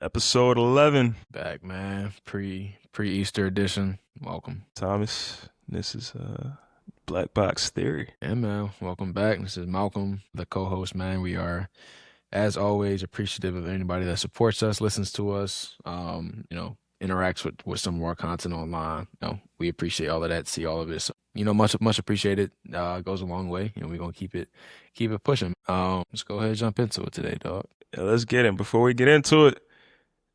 Episode 11. Back, man. Pre-Easter edition. Welcome. Thomas, this is Black Box Theory. Yeah, man. Welcome back. This is Malcolm, the co-host, man. We are, as always, appreciative of anybody that supports us, listens to us, interacts with some of our content online. We appreciate all of that, see all of it. So, much appreciated. It goes a long way. We're gonna keep it pushing. Let's go ahead and jump into it today, dog. Yeah, let's get it. Before we get into it,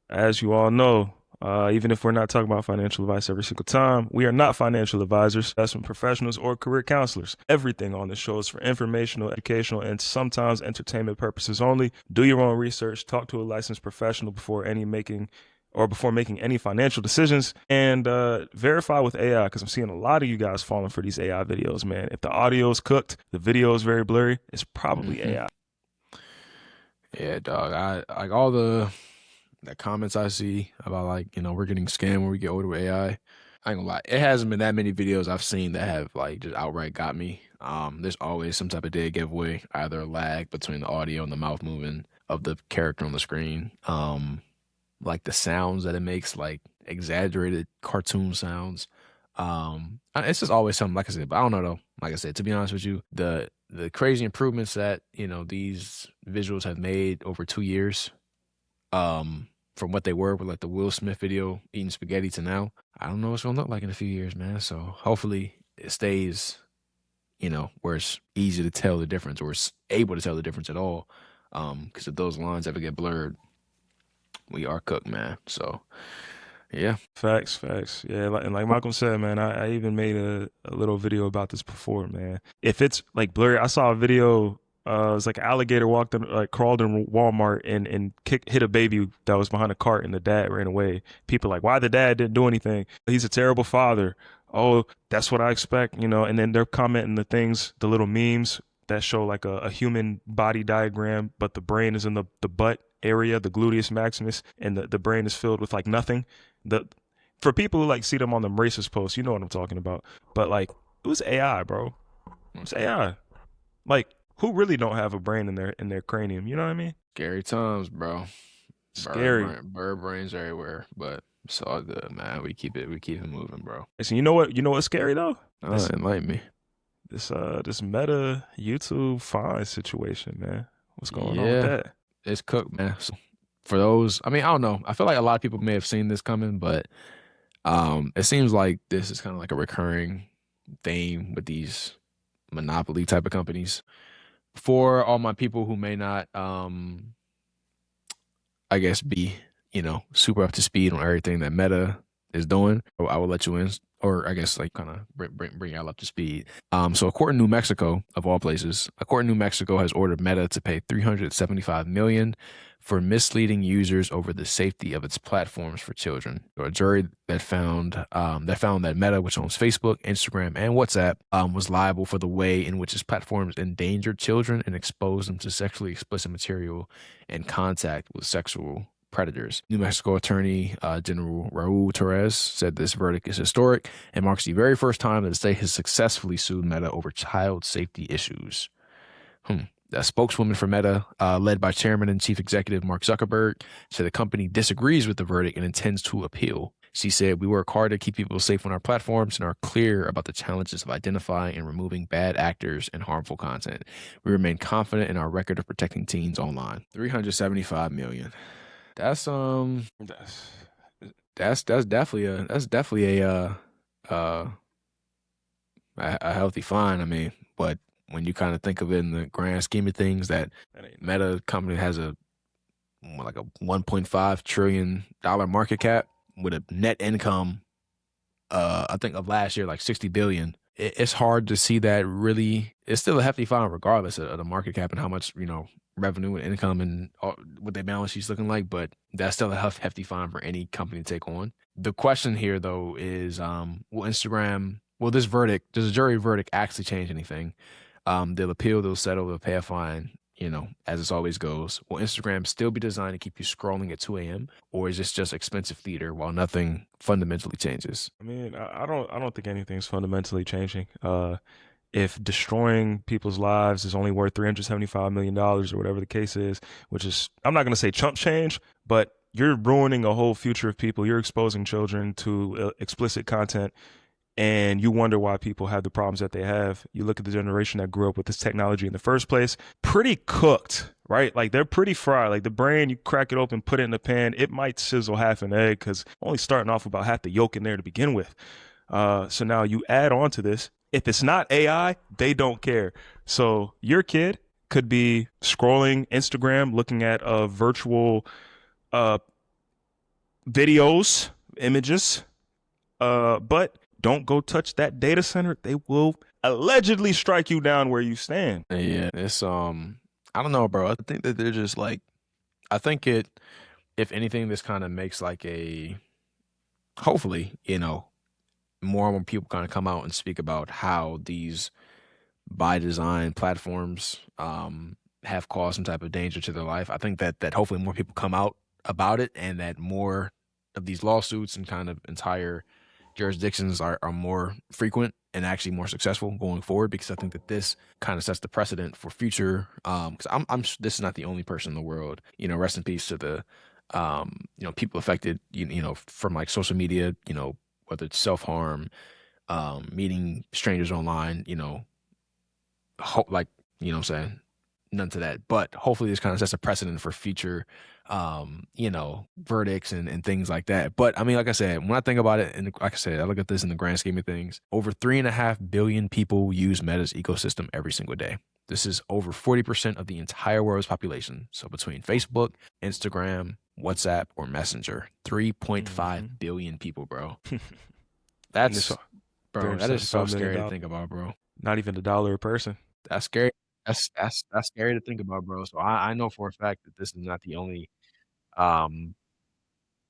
as you all know, even if we're not talking about financial advice every single time, we are not financial advisors, investment professionals, or career counselors. Everything on the show is for informational, educational, and sometimes entertainment purposes only. Do your own research, talk to a licensed professional before making any financial decisions, and verify with AI, because I'm seeing a lot of you guys falling for these AI videos, man. If the audio is cooked, the video is very blurry, it's probably AI. Yeah, dog. I like all the comments I see about we're getting scammed when we get older with AI. I ain't gonna lie, it hasn't been that many videos I've seen that have just outright got me. There's always some type of dead giveaway, either a lag between the audio and the mouth moving of the character on the screen. Like the sounds that it makes, like exaggerated cartoon sounds. It's just always something, like I said, but I don't know though. Like I said, to be honest with you, the crazy improvements that, these visuals have made over 2 years, from what they were with like the Will Smith video eating spaghetti to now, I don't know what it's gonna look like in a few years, man. So hopefully it stays, where it's easy to tell the difference, or it's able to tell the difference at all. Because if those lines ever get blurred, we are cooked, man. So yeah. Facts. Yeah, like Malcolm said, man, I even made a little video about this before, man. If it's like blurry, I saw a video. It was like an alligator crawled in Walmart and hit a baby that was behind a cart, and the dad ran away. People like, why the dad didn't do anything? He's a terrible father. Oh, that's what I expect, And then they're commenting the little memes that show like a human body diagram, but the brain is in the butt area, the gluteus maximus, and the brain is filled with like nothing. For people who like see them on the racist posts, you know what I'm talking about. But like, it was AI, bro. It was AI. Like, who really don't have a brain in their cranium? You know what I mean? Scary times, bro. Scary. Bird brains everywhere, but it's all good, man. We keep it moving, bro. Listen, you know what's scary though? Enlighten me. This Meta YouTube fine situation, man. What's going on with that? It's cooked, man. So for those, I don't know. I feel like a lot of people may have seen this coming, but it seems like this is kind of like a recurring theme with these monopoly type of companies. For all my people who may not, I guess, be, super up to speed on everything that Meta is doing, I will let you in, or I guess like kind of bring y'all up to speed. So according to New Mexico, of all places, New Mexico has ordered Meta to pay $375 million for misleading users over the safety of its platforms for children. A jury that found that Meta, which owns Facebook, Instagram, and WhatsApp, was liable for the way in which its platforms endangered children and exposed them to sexually explicit material and contact with sexual predators. New Mexico Attorney General Raul Torres said this verdict is historic and marks the very first time that the state has successfully sued Meta over child safety issues. The spokeswoman for Meta, led by Chairman and Chief Executive Mark Zuckerberg, said the company disagrees with the verdict and intends to appeal. She said, "We work hard to keep people safe on our platforms and are clear about the challenges of identifying and removing bad actors and harmful content. We remain confident in our record of protecting teens online." $375 million. That's definitely a healthy fine. But when you kind of think of it in the grand scheme of things, that Meta company has a $1.5 trillion market cap with a net income, I think of last year, like 60 billion. It's hard to see that really. It's still a hefty fine regardless of the market cap and how much, revenue and income and what their balance sheet's looking like, but that's still a hefty fine for any company to take on. The question here though is, does a jury verdict actually change anything? They'll appeal, they'll settle, they'll pay a fine, as it always goes. Will Instagram still be designed to keep you scrolling at 2 a.m., or is this just expensive theater while nothing fundamentally changes? I don't think anything's fundamentally changing. If destroying people's lives is only worth $375 million or whatever the case is, which is, I'm not going to say chump change, but you're ruining a whole future of people. You're exposing children to explicit content, and you wonder why people have the problems that they have. You look at the generation that grew up with this technology in the first place, pretty cooked, right? Like they're pretty fried. Like the brain, you crack it open, put it in the pan, it might sizzle half an egg because only starting off about half the yolk in there to begin with. So now you add on to this. If it's not AI, they don't care. So your kid could be scrolling Instagram, looking at virtual uh, videos, images, but don't go touch that data center. They will allegedly strike you down where you stand. Yeah, it's I don't know, bro. I think that they're just like, I think it, if anything, this kind of makes like a, hopefully, more and more people kind of come out and speak about how these by design platforms have caused some type of danger to their life. I think that hopefully more people come out about it, and that more of these lawsuits and kind of entire jurisdictions are more frequent and actually more successful going forward, because I think that this kind of sets the precedent for future. Because I'm this is not the only person in the world. Rest in peace to the people affected. From like social media. Whether it's self harm, meeting strangers online. Hope what I'm saying. None to that, but hopefully this kind of sets a precedent for future, verdicts and things like that. But I mean, like I said, when I think about it, and like I said, I look at this in the grand scheme of things, over 3.5 billion people use Meta's ecosystem every single day. This is over 40% of the entire world's population. So between Facebook, Instagram, WhatsApp, or Messenger, 3.5 billion people, bro. That's, bro, that is so scary to think about, bro. Not even $1 a person. That's scary. That's scary to think about, bro. So I know for a fact that this is not the only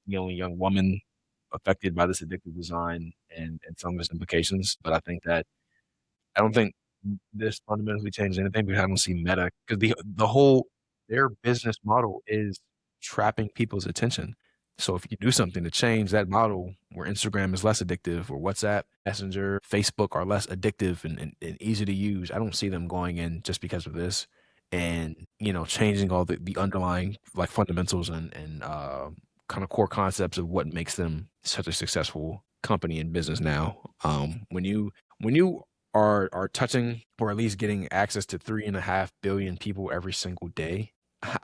young woman affected by this addictive design and some of its implications. But I don't think this fundamentally changes anything. We haven't seen Meta, because their business model is trapping people's attention. So if you do something to change that model, where Instagram is less addictive, or WhatsApp, Messenger, Facebook are less addictive and easy to use, I don't see them going in just because of this and, changing all the underlying like fundamentals and kind of core concepts of what makes them such a successful company and business now. When you are touching, or at least getting access to 3.5 billion people every single day,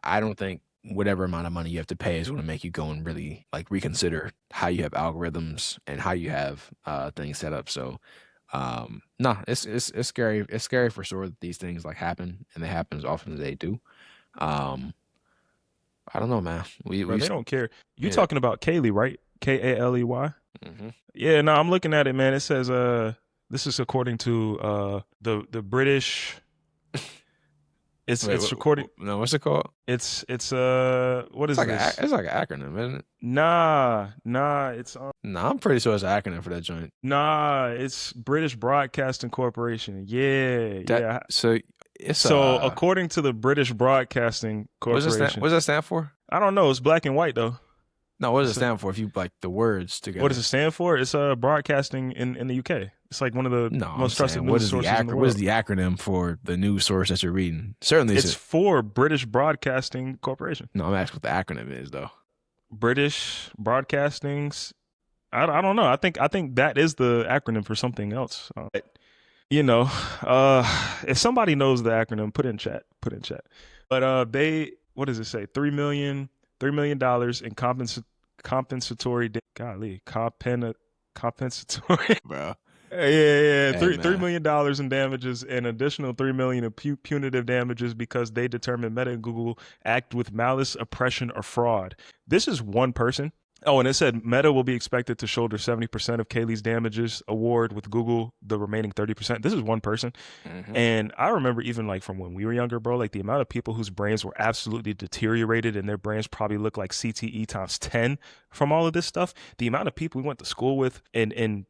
I don't think whatever amount of money you have to pay is going to make you go and really like reconsider how you have algorithms and how you have things set up. So no, it's scary. It's scary for sure that these things like happen, and they happen as often as they do. I don't know, man. They don't care. You talking about Kaylee, right? Kaley. Mm-hmm. Yeah, no, I'm looking at it, man. It says this is according to the British. It's recording. No, what's it called? It's what is this? It's like an acronym, isn't it? Nah, it's Nah, I'm pretty sure it's an acronym for that joint. Nah, it's British Broadcasting Corporation. Yeah. So it's so according to the British Broadcasting Corporation. What does that stand for? I don't know. It's black and white though. No, what does it stand for? If you like the words together. What does it stand for? It's broadcasting in the UK. It's like one of the most trusted news sources in the world. What is the acronym for the news source that you're reading? Certainly, it's for British Broadcasting Corporation. No, I'm asking what the acronym is though. British Broadcastings. I don't know. I think that is the acronym for something else. If somebody knows the acronym, put in chat. But what does it say? $3 million in compensatory. Compensatory, bro. Yeah. $3 million in damages, and additional $3 million in punitive damages because they determined Meta and Google act with malice, oppression, or fraud. This is one person. Oh, and it said Meta will be expected to shoulder 70% of Kaylee's damages award, with Google the remaining 30%. This is one person. Mm-hmm. And I remember even like from when we were younger, bro, like the amount of people whose brains were absolutely deteriorated and their brains probably look like CTE times 10 from all of this stuff. The amount of people we went to school with and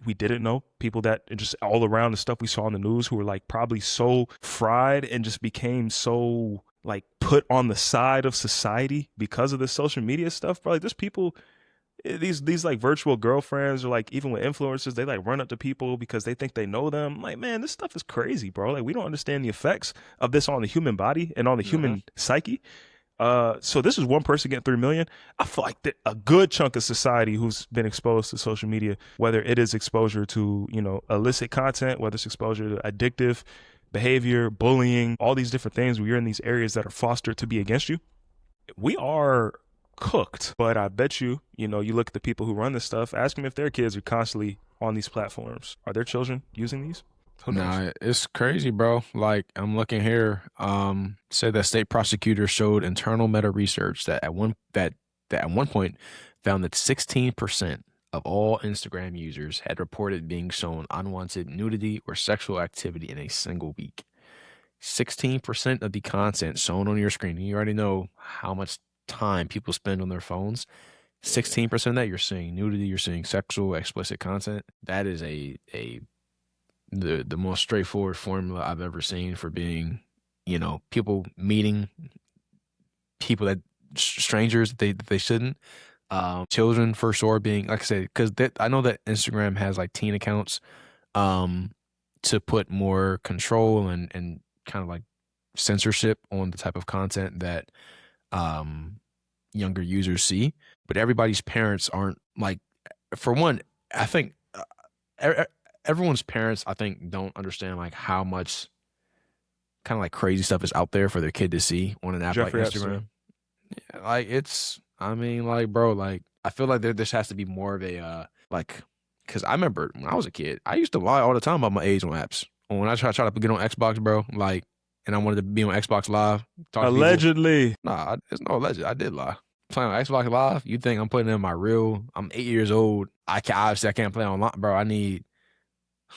we didn't know, people that just all around the stuff we saw in the news who were like probably so fried and just became so like put on the side of society because of this social media stuff, bro. Like there's people, these like virtual girlfriends, or like even with influencers, they like run up to people because they think they know them. I'm like, man, this stuff is crazy, bro. Like we don't understand the effects of this on the human body and on the human psyche. So this is one person getting 3 million. I feel like a good chunk of society who's been exposed to social media, whether it is exposure to, illicit content, whether it's exposure to addictive behavior, bullying, all these different things where you're in these areas that are fostered to be against you. We are cooked. But I bet you look at the people who run this stuff, ask them if their kids are constantly on these platforms. Are their children using these? Who knows? Nah, it's crazy, bro. Like I'm looking here. Said that state prosecutors showed internal meta research that at one point found that 16% of all Instagram users had reported being shown unwanted nudity or sexual activity in a single week. 16% of the content shown on your screen. And you already know how much time people spend on their phones. 16% of that you're seeing nudity, you're seeing sexual explicit content. That is the most straightforward formula I've ever seen for being, people meeting people that strangers that they shouldn't. Children for sure being, like I said, because I know that Instagram has like teen accounts to put more control and kind of like censorship on the type of content that younger users see. But everybody's parents aren't like, for one, I think everyone's parents, I think, don't understand like how much kind of like crazy stuff is out there for their kid to see on an app Jeffrey like Epstein. Instagram. Yeah, like I mean, like, bro, like, I feel like there has to be more of a, like, because I remember when I was a kid, I used to lie all the time about my age on apps. When I try to get on Xbox, bro, like, and I wanted to be on Xbox Live, talk to people. Allegedly. Nah, it's no alleged. I did lie. Playing on Xbox Live, you think I'm putting in my real? I'm 8 years old. Obviously I can't play online, bro. I need.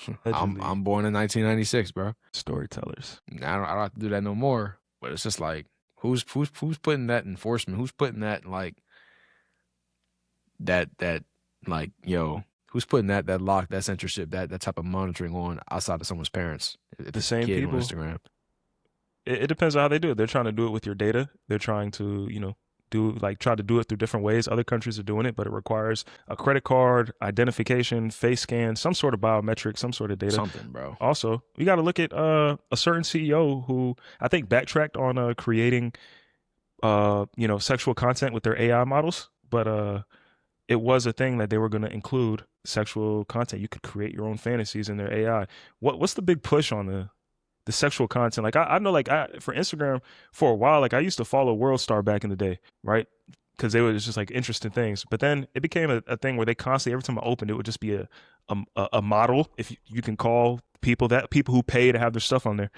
Allegedly. I'm born in 1996, bro. Storytellers. I don't have to do that no more. But it's just like, who's putting that enforcement? Who's putting that like that like, yo, who's putting that lock, that censorship, that type of monitoring on outside of someone's parents? If The it's a same kid on people. Instagram. It depends on how they do it. They're trying to do it with your data. They're trying to, try to do it through different ways. Other countries are doing it, but it requires a credit card, identification, face scan, some sort of biometric, some sort of data. Something, bro. Also, we got to look at a certain CEO who I think backtracked on creating, sexual content with their AI models, but it was a thing that they were going to include sexual content. You could create your own fantasies in their AI. What's the big push on the sexual content? Like I know, like for Instagram for a while, like I used to follow World Star back in the day, right? Because they were just like interesting things. But then it became a thing where they constantly, every time I opened, it would just be a model, if you can call people who pay to have their stuff on there.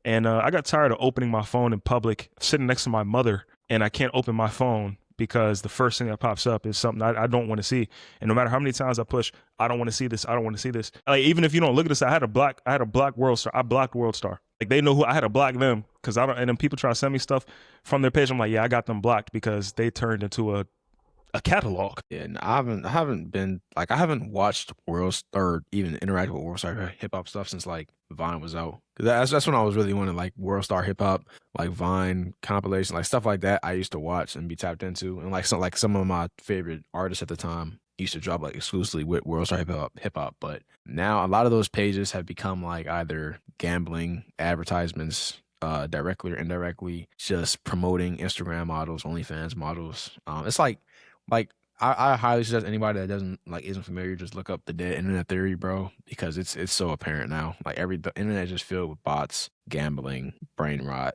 And I got tired of opening my phone in public, sitting next to my mother, and I can't open my phone because the first thing that pops up is something I don't want to see. And no matter how many times I push, I don't want to see this. I don't want to see this. Like, even if you don't look at this, I had a block World Star. I blocked World Star. Like, they know who I had to block them because I don't. And then people try to send me stuff from their page. I'm like, yeah, I got them blocked because they turned into a catalog. Yeah, and I haven't been like, I haven't watched World or even interacted with World Star hip hop stuff since like Vine was out. Cause that's when I was really wanting like World Star hip hop, like Vine compilation, like stuff like that. I used to watch and be tapped into, and like some of my favorite artists at the time used to drop like exclusively with World Star hip hop. But now a lot of those pages have become like either gambling advertisements, directly or indirectly, just promoting Instagram models, OnlyFans models. It's like I highly suggest anybody that doesn't like isn't familiar, just look up the dead internet theory, bro, because it's so apparent now. Like the internet is just filled with bots, gambling, brain rot.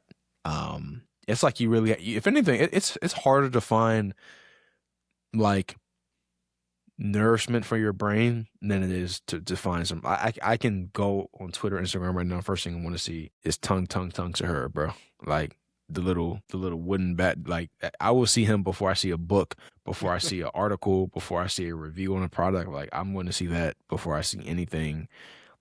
It's like you really, if anything, it's harder to find like nourishment for your brain than it is to find some. I can go on Twitter, Instagram right now. First thing I want to see is tongue to her, bro. Like the little wooden bat. Like I will see him before I see a book, before I see an article, before I see a review on a product. Like I'm going to see that before I see anything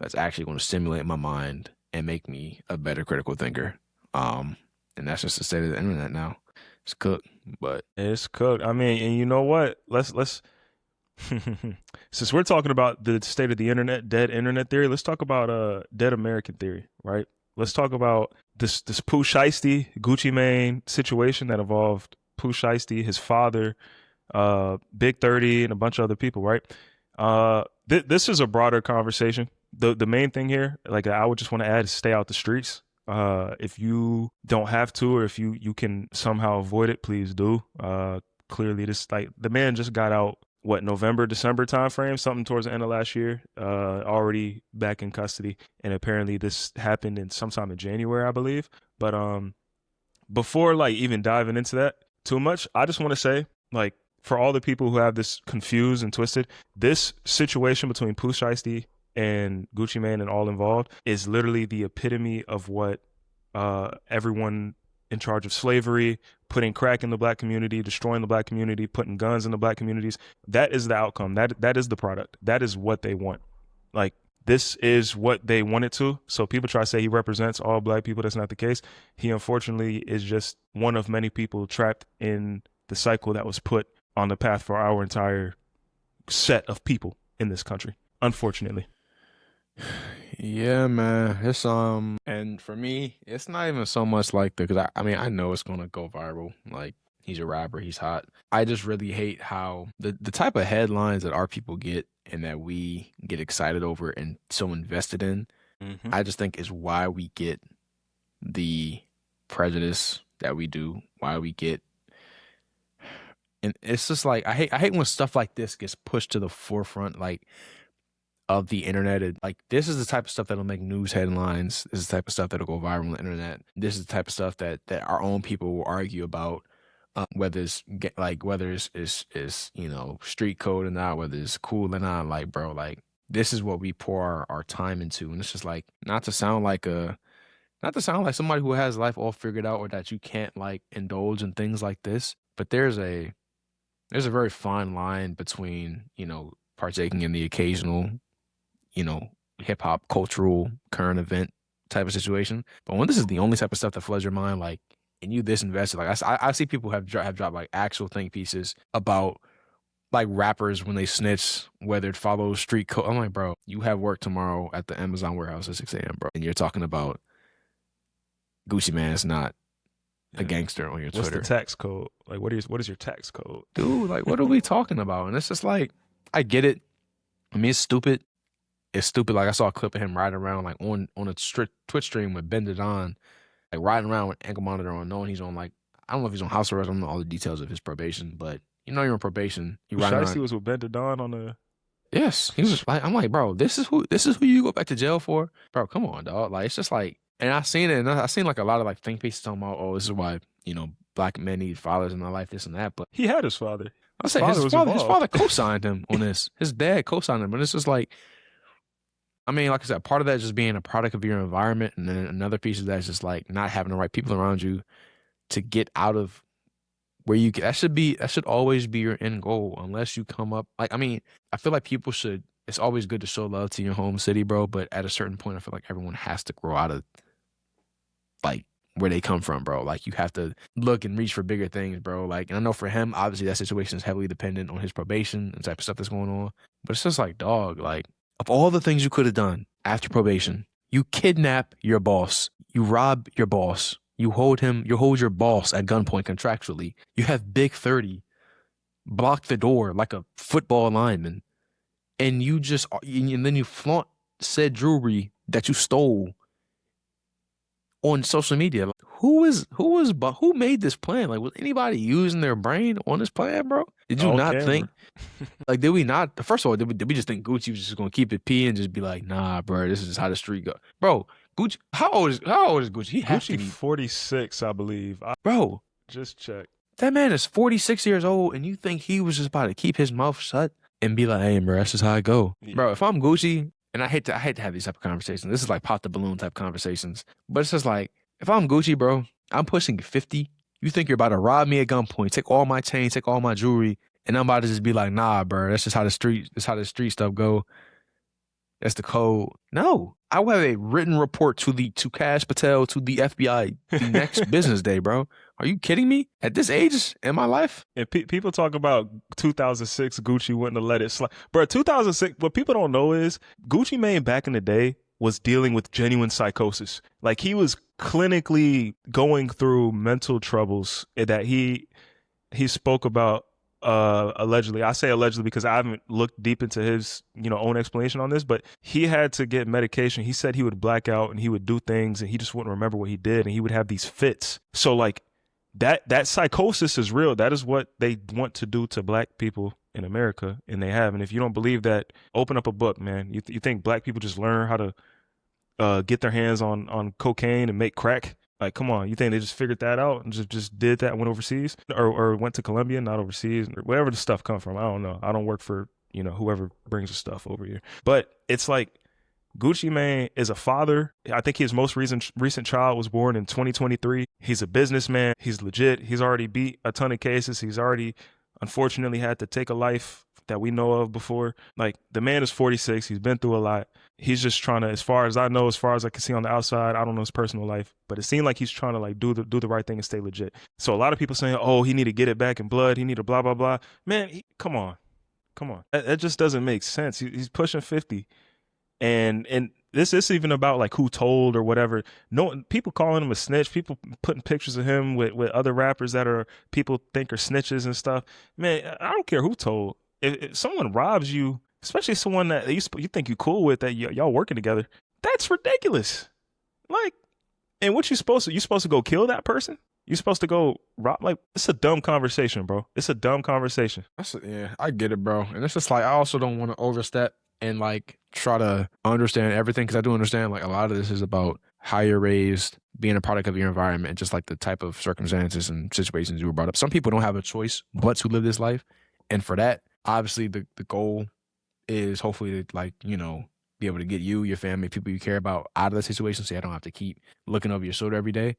that's actually going to stimulate my mind and make me a better critical thinker. And that's just the state of the internet now. It's cooked, but It's cooked. I mean, and you know what? Let's since we're talking about the state of the internet, dead internet theory, let's talk about dead American theory, right? Let's talk about this Pooh Shiesty, Gucci Mane situation that involved Pooh Shiesty, his father, Big 30, and a bunch of other people, right? This is a broader conversation. The main thing here, like I would just want to add, is stay out the streets. If you don't have to, or if you can somehow avoid it, please do. Clearly, this like the man just got out what November, December timeframe, something towards the end of last year. Already back in custody, and apparently this happened in sometime in January, I believe. But before like even diving into that too much, I just want to say like for all the people who have this confused and twisted, this situation between Pooh Shiesty and Gucci Mane and all involved is literally the epitome of what everyone in charge of slavery, putting crack in the black community, destroying the black community, putting guns in the black communities. That is the outcome. That is the product. That is what they want. Like this is what they wanted to. So people try to say he represents all black people. That's not the case. He unfortunately is just one of many people trapped in the cycle that was put on the path for our entire set of people in this country. Unfortunately. Yeah, man. It's and for me, it's not even so much like the because I mean I know it's gonna go viral. Like he's a rapper, he's hot. I just really hate how the type of headlines that our people get and that we get excited over and so invested in. Mm-hmm. I just think is why we get the prejudice that we do. Why we get, and it's just like I hate when stuff like this gets pushed to the forefront. Like of the internet. Like this is the type of stuff that'll make news headlines. This is the type of stuff that'll go viral on the internet. This is the type of stuff that our own people will argue about, whether it's whether it's you know street code or not, whether it's cool or not. Like bro, like this is what we pour our time into, and it's just like not to sound like somebody who has life all figured out or that you can't like indulge in things like this. But there's a very fine line between you know partaking in the occasional you know, hip hop cultural current event type of situation. But when this is the only type of stuff that floods your mind, like, and you this invested, like I see people have dropped like actual think pieces about like rappers when they snitch, whether it follows street code. I'm like, bro, you have work tomorrow at the Amazon warehouse at 6 a.m., bro, and you're talking about Gucci Man is not a gangster on your Twitter. What's the tax code? Like, what is your tax code, dude? Like, what are we talking about? And it's just like, I get it. I mean, it's stupid. It's stupid. Like I saw a clip of him riding around like on a Twitch stream with Ben Dedon, like riding around with ankle monitor on, knowing he's on like I don't know if he's on house arrest. I don't know all the details of his probation, but you know you're on probation. You riding around. Shiesty was with Ben Dedon on the. Yes, he was like I'm like bro, this is who you go back to jail for, bro. Come on, dog. Like it's just like, and I seen it, and I seen like a lot of like think pieces talking about, oh, this is why you know black men need fathers in their life, this and that. But he had his father. I say his father co-signed him on this. His dad co-signed him, but it's just like. I mean, like I said, part of that is just being a product of your environment. And then another piece of that is just like not having the right people around you to get out of where you get. That should always be your end goal, unless you come up. Like, I mean, I feel like people should, it's always good to show love to your home city, bro. But at a certain point, I feel like everyone has to grow out of like where they come from, bro. Like you have to look and reach for bigger things, bro. Like, and I know for him, obviously that situation is heavily dependent on his probation and type of stuff that's going on. But it's just like, dog, like, of all the things you could have done after probation, you kidnap your boss, you rob your boss, you hold your boss at gunpoint contractually. You have Big 30 block the door like a football lineman, and then you flaunt said jewelry that you stole on social media. Who made this plan? Like, was anybody using their brain on this plan, bro? Did you not think? Like, did we not? First of all, did we just think Gucci was just gonna keep it P and just be like, nah, bro, this is just how the street go, bro? Gucci, how old is Gucci? He has to be 46, I believe. Bro, just check. That man is 46 years old, and you think he was just about to keep his mouth shut and be like, hey, bro, that's just how I go, bro. If I'm Gucci, and I hate to have these type of conversations. This is like pop the balloon type conversations, but it's just like, if I'm Gucci, bro, I'm pushing 50. You think you're about to rob me at gunpoint, take all my chains, take all my jewelry, and I'm about to just be like, nah, bro, that's just how the street stuff go. That's the code. No, I will have a written report to Cash Patel, to the FBI the next business day, bro. Are you kidding me? At this age in my life? And people talk about 2006 Gucci wouldn't have let it slide. Bro, 2006, what people don't know is Gucci Mane back in the day was dealing with genuine psychosis. Like he was clinically going through mental troubles that he spoke about Allegedly. I say allegedly because I haven't looked deep into his, own explanation on this, but he had to get medication. He said he would black out and he would do things and he just wouldn't remember what he did and he would have these fits. So like that psychosis is real. That is what they want to do to black people in America, and they have. And if you don't believe that, open up a book, man. You think black people just learn how to get their hands on cocaine and make crack? Like, come on, you think they just figured that out and just did that, went overseas, or went to Colombia, not overseas, or wherever the stuff come from? I don't know. I don't work for whoever brings the stuff over here. But it's like Gucci Mane is a father. I think his most recent child was born in 2023. He's a businessman. He's legit. He's already beat a ton of cases. He's already, unfortunately, had to take a life that we know of before. Like, the man is 46. He's been through a lot. He's just trying to, as far as I know, as far as I can see on the outside, I don't know his personal life, but it seemed like he's trying to like do the right thing and stay legit. So a lot of people saying, oh, he need to get it back in blood. He need to blah, blah, blah. Man, come on. That just doesn't make sense. He's pushing 50. And this is even about like who told or whatever. No, people calling him a snitch, people putting pictures of him with other rappers that are people think are snitches and stuff. Man, I don't care who told. If someone robs you, especially someone that you think you cool with, that y'all working together, that's ridiculous. Like, and what you supposed to go kill that person? You supposed to go rob? Like, it's a dumb conversation, bro. It's a dumb conversation. Yeah, I get it, bro. And it's just like, I also don't want to overstep and like try to understand everything, because I do understand like a lot of this is about how you're raised, being a product of your environment, and just like the type of circumstances and situations you were brought up. Some people don't have a choice but to live this life, and for that, obviously the goal is hopefully to like be able to get you, your family, people you care about out of the situation, so you don't have to keep looking over your shoulder every day.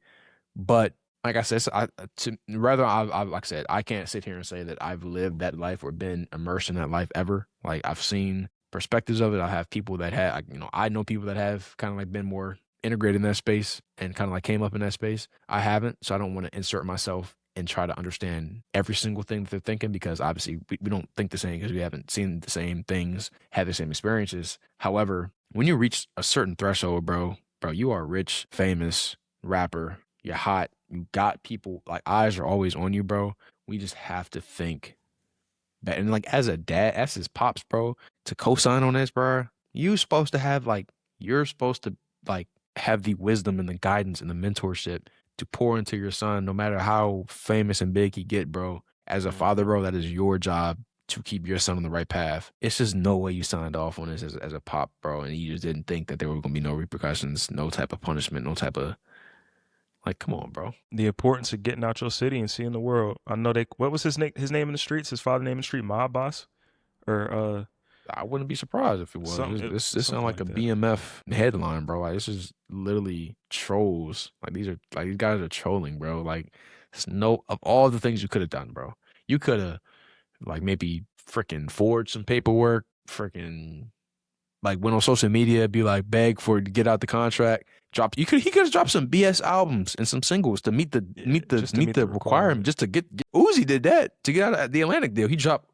But like I said, like I said, I can't sit here and say that I've lived that life or been immersed in that life ever. Like, I've seen perspectives of it. I have people that have, I know people that have kind of like been more integrated in that space and kind of like came up in that space. I haven't, so I don't want to insert myself and try to understand every single thing that they're thinking, because obviously we don't think the same because we haven't seen the same things, had the same experiences. However, when you reach a certain threshold, bro, you are rich, famous, rapper, you're hot, you got people, like, eyes are always on you, bro. We just have to think that, and like as a dad, as his pops, bro, to co-sign on this, bro, you're supposed to have the wisdom and the guidance and the mentorship to pour into your son, no matter how famous and big he get, bro. As a father, bro, that is your job to keep your son on the right path. It's just no way you signed off on this as a pop, bro, and you just didn't think that there were going to be no repercussions, no type of punishment, no type of, like, come on, bro. The importance of getting out your city and seeing the world. I know what was his name in the streets? His father name in the street, Mob Boss? Or I wouldn't be surprised if it was. This sounds like a that. BMF headline, bro. Like, this is literally trolls. Like, these guys are trolling, bro. Like, of all the things you could have done, bro, you could have like maybe freaking forged some paperwork, freaking like went on social media, be like beg for to get out the contract. He could have dropped some BS albums and some singles to meet the requirement, just to get Uzi did that to get out of the Atlantic deal. He dropped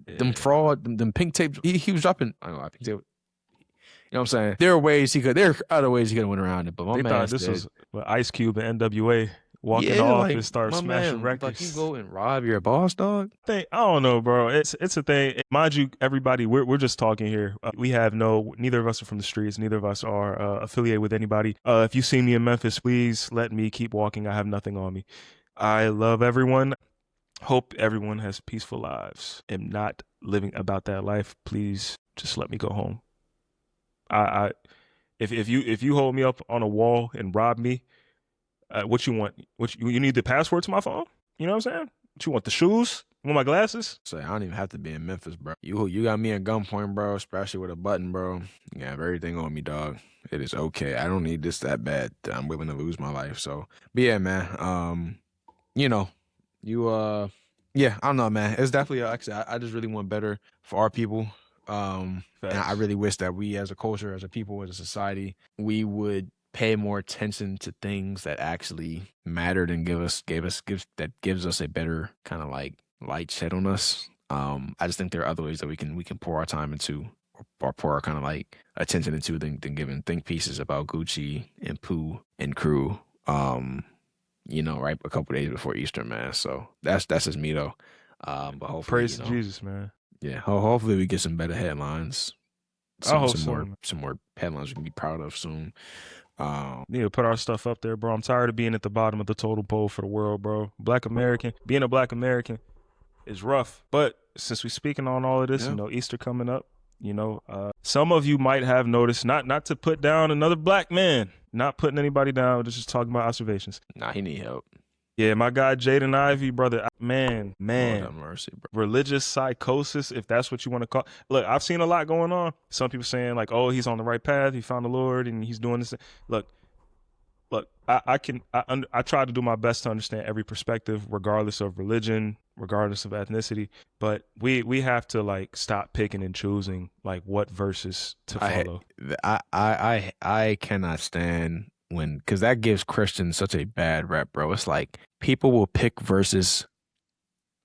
them fraud, them pink tapes. He was dropping. I don't know. I think they would, you know what I'm saying? There are other ways he could have went around it, but my they man thought this was Ice Cube and NWA walk in the office, start smashing records. Like, you go and rob your boss, dog. I don't know, bro. It's a thing. Mind you, everybody, we're just talking here. We have neither of us are from the streets. Neither of us are affiliated with anybody. If you see me in Memphis, please let me keep walking. I have nothing on me. I love everyone. Hope everyone has peaceful lives. Am not living about that life. Please just let me go home. If you hold me up on a wall and rob me, what you want? You need the password to my phone? You know what I'm saying? What you want? The shoes? You want my glasses? Say, I don't even have to be in Memphis, bro. You got me at gunpoint, bro, especially with a button, bro. You have everything on me, dog. It is okay. I don't need this that bad. I'm willing to lose my life. So, but yeah, man. Yeah, I don't know, man. It's definitely, like I said, I just really want better for our people. And I really wish that we as a culture, as a people, as a society, we would pay more attention to things that actually mattered and gives us a better kind of like light shed on us. I just think there are other ways that we can pour our time into, or pour our kind of like attention into than giving think pieces about Gucci and Pooh and crew. Right, a couple days before Easter, man. So that's just me though. But hopefully, Praise to Jesus, man. yeah, hopefully we get some better headlines, I hope some so, more man. headlines we can be proud of soon. Need to put our stuff up there, bro. I'm tired of being at the bottom of the total poll for the world, bro. Black American, being a Black American is rough. But since we speaking on all of this, Yeah. Easter coming up, some of you might have noticed, not to put down another black man, not putting anybody down, just talking about observations. Nah, he need help. Yeah, my guy Jaden Ivey, brother, man, Lord have mercy, bro. religious psychosis, if that's what you want to call. Look, I've seen a lot going on. Some people saying like, oh, he's on the right path, he found the Lord, and he's doing this. Look, I try to do my best to understand every perspective, regardless of religion, regardless of ethnicity. But we have to like stop picking and choosing like what verses to follow. I cannot stand when, because that gives Christians such a bad rep, bro. It's like people will pick verses,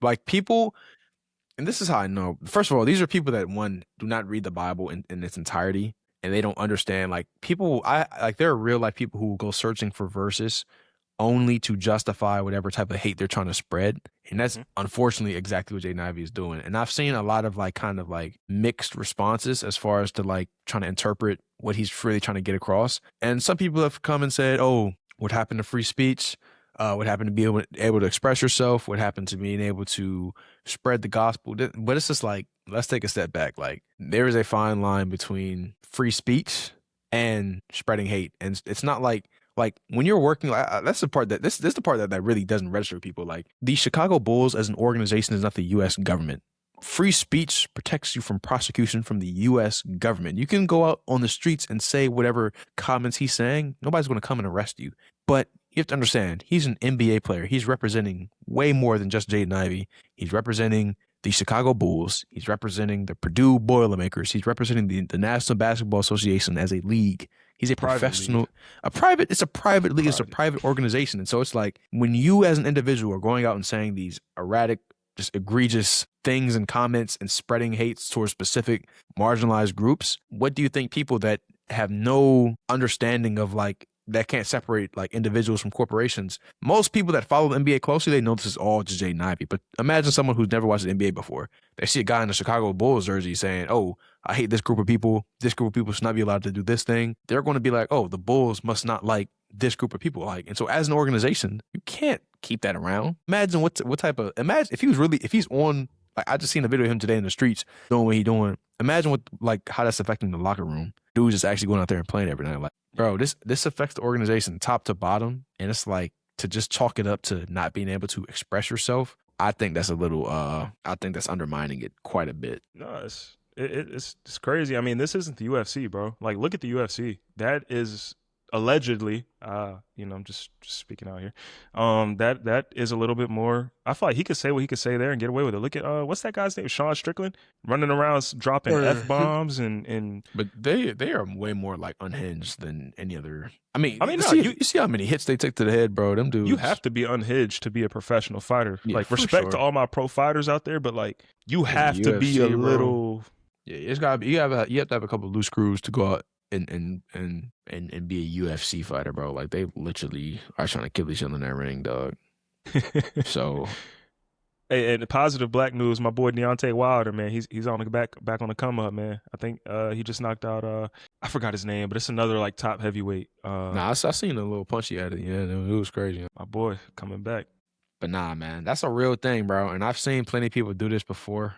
like people, and this is how I know. First of all, these are people that do not read the Bible in its entirety, and they don't understand. Like people, there are real life people who go searching for verses only to justify whatever type of hate they're trying to spread. And that's unfortunately exactly what Jaden Ivey is doing. And I've seen a lot of like kind of like mixed responses as far as to like trying to interpret what he's really trying to get across. And some people have come and said, oh, what happened to free speech? What happened to being able to express yourself? What happened to being able to spread the gospel? But it's just like, let's take a step back. Like there is a fine line between free speech and spreading hate. And it's not like when you're working, that's the part this is the part that really doesn't register with people. Like the Chicago Bulls as an organization is not the U.S. government. Free speech protects you from prosecution from the U.S. government. You can go out on the streets and say whatever comments he's saying. Nobody's going to come and arrest you. But you have to understand, he's an NBA player. He's representing way more than just Jaden Ivey. He's representing the Chicago Bulls. He's representing the Purdue Boilermakers. He's representing the National Basketball Association as a league. He's a professional, it's a private league, it's a private organization. And so it's like when you as an individual are going out and saying these erratic, just egregious things and comments and spreading hate towards specific marginalized groups, what do you think people that have no understanding of like, that can't separate like individuals from corporations? Most people that follow the NBA closely, they know this is all just Jaden Ivey. But imagine someone who's never watched the NBA before. They see a guy in the Chicago Bulls jersey saying, oh, I hate this group of people. This group of people should not be allowed to do this thing. They're going to be like, oh, the Bulls must not like this group of people. Like, and so as an organization, you can't keep that around. Imagine what type of, imagine if he's on, like I just seen a video of him today in the streets doing what he's doing. Imagine what, like how that's affecting the locker room. Dude's just actually going out there and playing every night. Like, bro, this affects the organization top to bottom. And it's like to just chalk it up to not being able to express yourself. I think that's a little, I think that's undermining it quite a bit. No, it's crazy. I mean, this isn't the UFC, bro. Like, look at the UFC. That is allegedly, I'm just speaking out here. That is a little bit more. I feel like he could say what he could say there and get away with it. Look at what's that guy's name? Sean Strickland running around dropping F-bombs and. But they are way more like unhinged than any other. I mean, you see how many hits they take to the head, bro. Them dudes. You have to be unhinged to be a professional fighter. Yeah, like respect to all my pro fighters out there, but like you have to be a little. Yeah, it's gotta be. You have to have a couple of loose screws to go out and be a UFC fighter, bro. Like they literally are trying to kill each other in that ring, dog. So, hey, and positive black news, my boy Deontay Wilder, man, he's on the back on the come up, man. I think he just knocked out I forgot his name, but it's another like top heavyweight. I seen a little punchy at it. Yeah, it was crazy. My boy coming back. But nah, man, that's a real thing, bro. And I've seen plenty of people do this before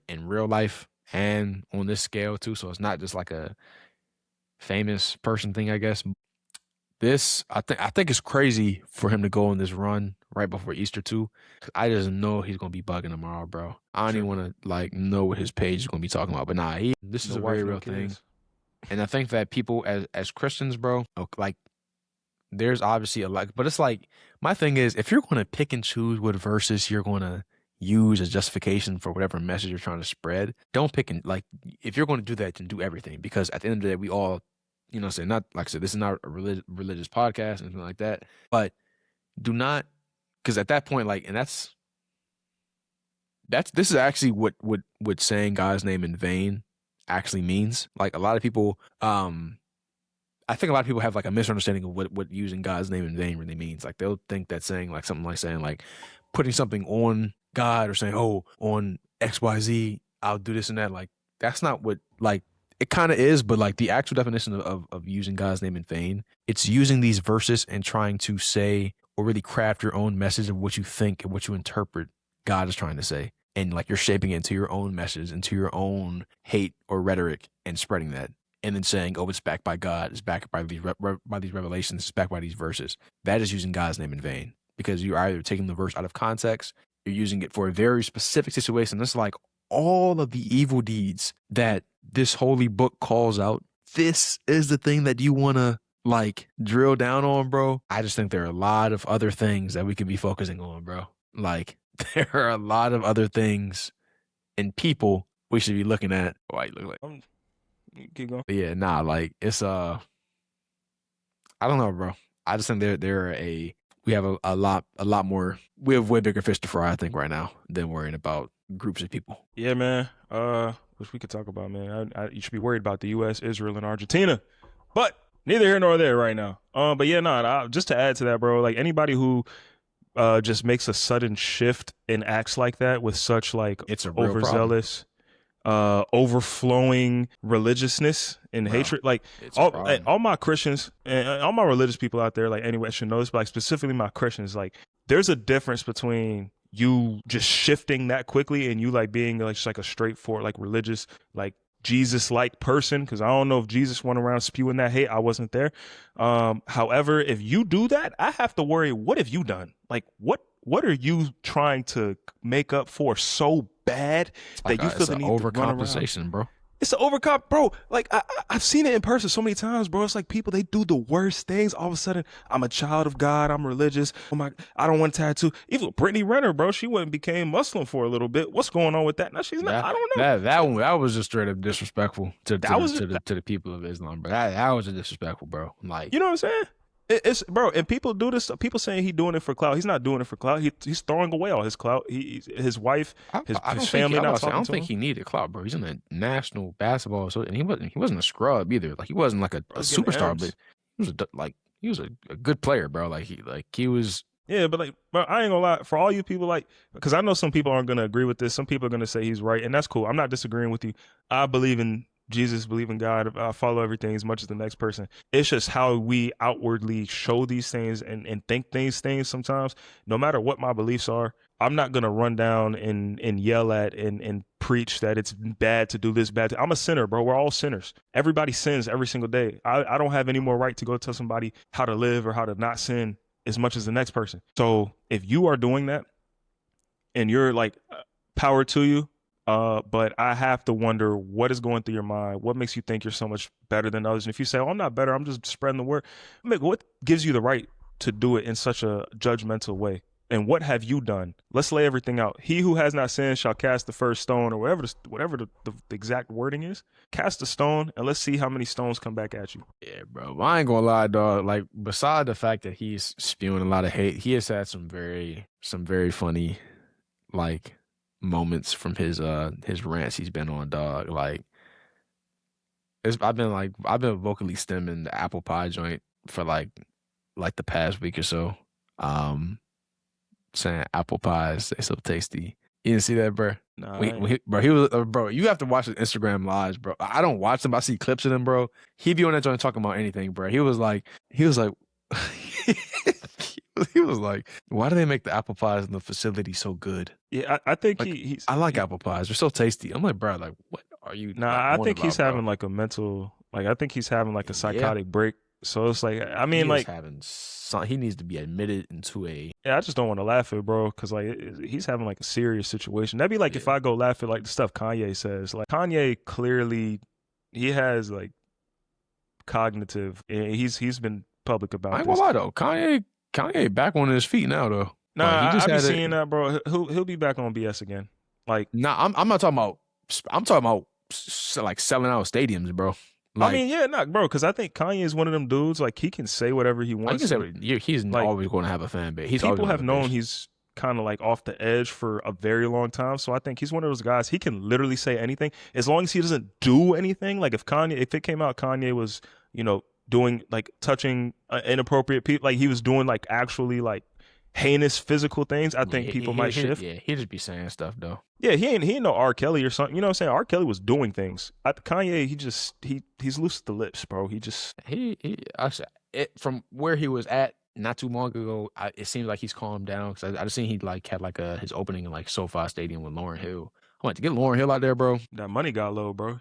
in real life and on this scale too. So it's not just like a famous person thing, I guess. I think it's crazy for him to go on this run right before Easter too. I just know he's gonna be bugging tomorrow, bro. I don't even want to like know what his page is gonna be talking about. But nah, this is a very real thing. And I think that people as Christians, bro, like there's obviously a like, but it's like my thing is if you're gonna pick and choose what verses you're gonna use as justification for whatever message you're trying to spread, don't pick and like if you're gonna do that, then do everything, because at the end of the day, we all. You know what I'm saying? Not like I said, this is not a religious podcast or anything like that. But do not, because at that point, like, and this is actually what saying God's name in vain actually means. Like a lot of people, I think a lot of people have like a misunderstanding of what using God's name in vain really means. Like they'll think that saying like something like saying like putting something on God or saying, oh, on XYZ, I'll do this and that. Like, that's not what, like, it kind of is, but like the actual definition of using God's name in vain, it's using these verses and trying to say or really craft your own message of what you think and what you interpret God is trying to say. And like you're shaping it into your own message, into your own hate or rhetoric and spreading that. And then saying, oh, it's backed by God, it's backed by these by these revelations, it's backed by these verses. That is using God's name in vain because you're either taking the verse out of context, you're using it for a very specific situation. It's like all of the evil deeds that this holy book calls out. This is the thing that you want to like drill down on, bro. I just think there are a lot of other things that we could be focusing on, bro. Like there are a lot of other things and people we should be looking at. Why you look like? Keep going. But yeah, nah, like it's I don't know, bro. I just think we have a lot more. We have way bigger fish to fry, I think, right now than worrying about groups of people. Yeah, man. Which we could talk about, man. You should be worried about the US, Israel, and Argentina, but neither here nor there right now. But yeah, just to add to that, bro. Like anybody who just makes a sudden shift and acts like that with such like It's a real overzealous, overflowing religiousness and hatred. Like all my Christians and all my religious people out there, like anyway, should know this, but like specifically my Christians, like there's a difference between you just shifting that quickly and you like being like just like a straightforward, like religious, like Jesus-like person. Cause I don't know if Jesus went around spewing that hate. I wasn't there. However, if you do that, I have to worry, what have you done? Like what are you trying to make up for so bad that you feel the need to run around? Overcompensation, bro. It's an overcomp, bro. Like I've seen it in person so many times, bro. It's like people, they do the worst things. All of a sudden, I'm a child of God. I'm religious. Oh my, I don't want a tattoo. Even Brittany Renner, bro. She went and became Muslim for a little bit. What's going on with that? Now she's not. I don't know. That was just straight up disrespectful to the people of Islam, bro. That was a disrespectful, bro. Like, you know what I'm saying? It's bro, and people do this. People saying he's doing it for clout. He's not doing it for clout. He's throwing away all his clout. His wife, his family not talking to him. I don't think he needed clout, bro. He's in the national basketball, so and he wasn't a scrub either. Like he wasn't like a superstar, but he was a good player, bro. Like he was. Yeah, but like, bro, I ain't gonna lie. For all you people, like, because I know some people aren't gonna agree with this. Some people are gonna say he's right, and that's cool. I'm not disagreeing with you. I believe in Jesus, believe in God, I follow everything as much as the next person. It's just how we outwardly show these things and think these things sometimes. No matter what my beliefs are, I'm not going to run down and yell at and preach that it's bad to do this, bad. I'm a sinner, bro. We're all sinners. Everybody sins every single day. I don't have any more right to go tell somebody how to live or how to not sin as much as the next person. So if you are doing that and you're like, power to you, but I have to wonder what is going through your mind. What makes you think you're so much better than others? And if you say, "Oh, I'm not better. I'm just spreading the word," what gives you the right to do it in such a judgmental way? And what have you done? Let's lay everything out. He who has not sinned shall cast the first stone, or whatever the exact wording is. Cast a stone, and let's see how many stones come back at you. Yeah, bro. I ain't gonna lie, dog. Like, beside the fact that he's spewing a lot of hate, he has had some very funny, like, moments from his rants he's been on, dog. Like, I've been vocally stemming the apple pie joint for like the past week or so. Saying apple pies, they're so tasty. You didn't see that, bro? Nah, bro, he was, bro. You have to watch his Instagram lives, bro. I don't watch them. I see clips of them, bro. He be on that joint talking about anything, bro. He was like, he was like, why do they make the apple pies in the facility so good? Yeah, I think like, I like apple pies. They're so tasty. I'm like, bro, like, what are you? Nah, I think he's having like a mental, like, I think he's having like a psychotic break. So it's like, I mean, like, he needs to be admitted into a. Yeah, I just don't want to laugh at bro, because like he's having like a serious situation. That'd be like if I go laugh at like the stuff Kanye says. Like Kanye clearly, he has like cognitive, and he's been public about. I ain't gonna lie though, Kanye back on his feet now though. Nah, like, I be seeing that, bro. He'll be back on BS again. Like, nah, I'm not talking about. I'm talking about like selling out stadiums, bro. Like, I mean, yeah, bro, because I think Kanye is one of them dudes. Like, he can say whatever he wants. He's like, always going to have a fan base. People have known he's kind of like off the edge for a very long time. So I think he's one of those guys. He can literally say anything as long as he doesn't do anything. Like if it came out Kanye was, doing like touching inappropriate people, like he was doing like actually like heinous physical things, I think Yeah, people might shift. yeah, he just be saying stuff though. Yeah, he ain't no R. Kelly or something. You know what I'm saying? R. Kelly was doing things. Kanye, he's loose at the lips, bro. He just I said it from where he was at not too long ago. It seems like he's calmed down because I just seen he like had like his opening in like SoFi Stadium with Lauryn Hill. I went to get Lauryn Hill out there, bro. that money got low, bro.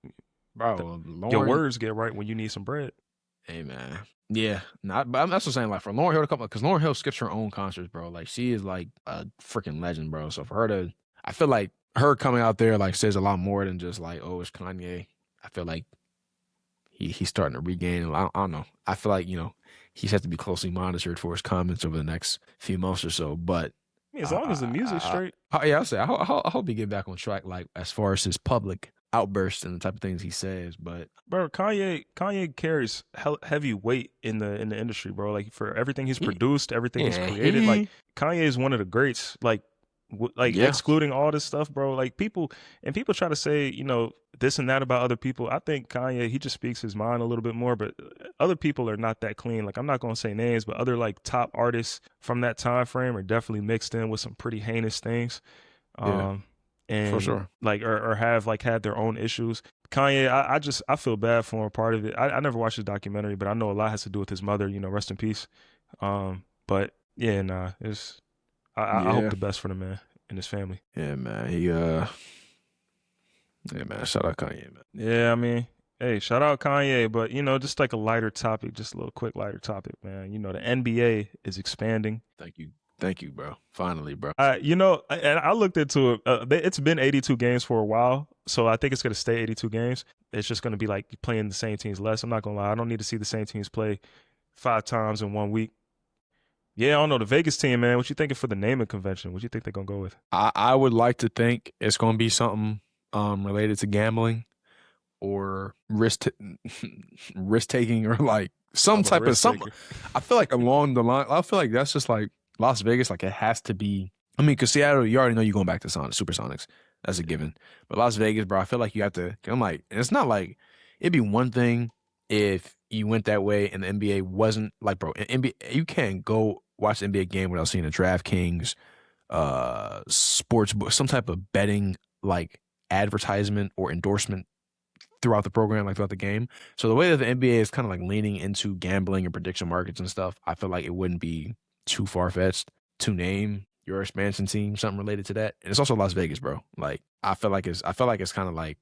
The, Bro, your Lauren, words get right when you need some bread. hey man, yeah, not. But that's what I'm saying. Like for Lauryn Hill to come, because Lauryn Hill skips her own concerts, bro. Like she is like a freaking legend, bro. So for her to, I feel like her coming out there like says a lot more than just like, oh, it's Kanye. I feel like he's starting to regain. I don't know. I feel like he has to be closely monitored for his comments over the next few months or so. But I mean, as long as the music's straight. yeah, I'll say I hope he get back on track. Like as far as his public outbursts and the type of things he says. But Bro, Kanye carries heavy weight in the industry, bro. Like for everything he's produced, everything he's created. Like Kanye is one of the greats. Like yeah, excluding all this stuff, bro. Like people try to say this and that about other people. I think Kanye, he just speaks his mind a little bit more, but other people are not that clean. Like I'm not gonna say names, but other like top artists from that time frame are definitely mixed in with some pretty heinous things. yeah, And for sure. like or have like had their own issues. Kanye, I feel bad for him. Part of it, I never watched the documentary, but I know a lot has to do with his mother. Rest in peace. But yeah, nah, I hope Yeah, the best for the man and his family. yeah, man. Yeah, man. Shout out Kanye, man. Yeah, I mean, hey, shout out Kanye, but just like a lighter topic, just a little quick lighter topic, man. The NBA is expanding. Thank you, bro. Finally, bro. And I looked into it. It's been 82 games for a while, so I think it's gonna stay 82 games. It's just gonna be like playing the same teams less. I'm not gonna lie, I don't need to see the same teams play 5 times in 1 week. Yeah, I don't know the Vegas team, man. What you thinking for the naming convention? What you think they're gonna go with? I would like to think it's gonna be something related to gambling or risk taking or like some I'm a type of risk something. taker. I feel like along the line. I feel like that's just like Las Vegas. Like it has to be. I mean, because Seattle, you already know you're going back to Supersonics. That's a given. But Las Vegas, bro, I feel like you have to. I'm like, and it's not like it'd be one thing if you went that way and the NBA wasn't like, bro. NBA, you can't go watch the NBA game without seeing a DraftKings, sports book, some type of betting like advertisement or endorsement throughout the program, like throughout the game. So the way that the NBA is kind of like leaning into gambling and prediction markets and stuff, I feel like it wouldn't be too far fetched to name your expansion team something related to that. And it's also Las Vegas, bro. Like I feel like it's kind of like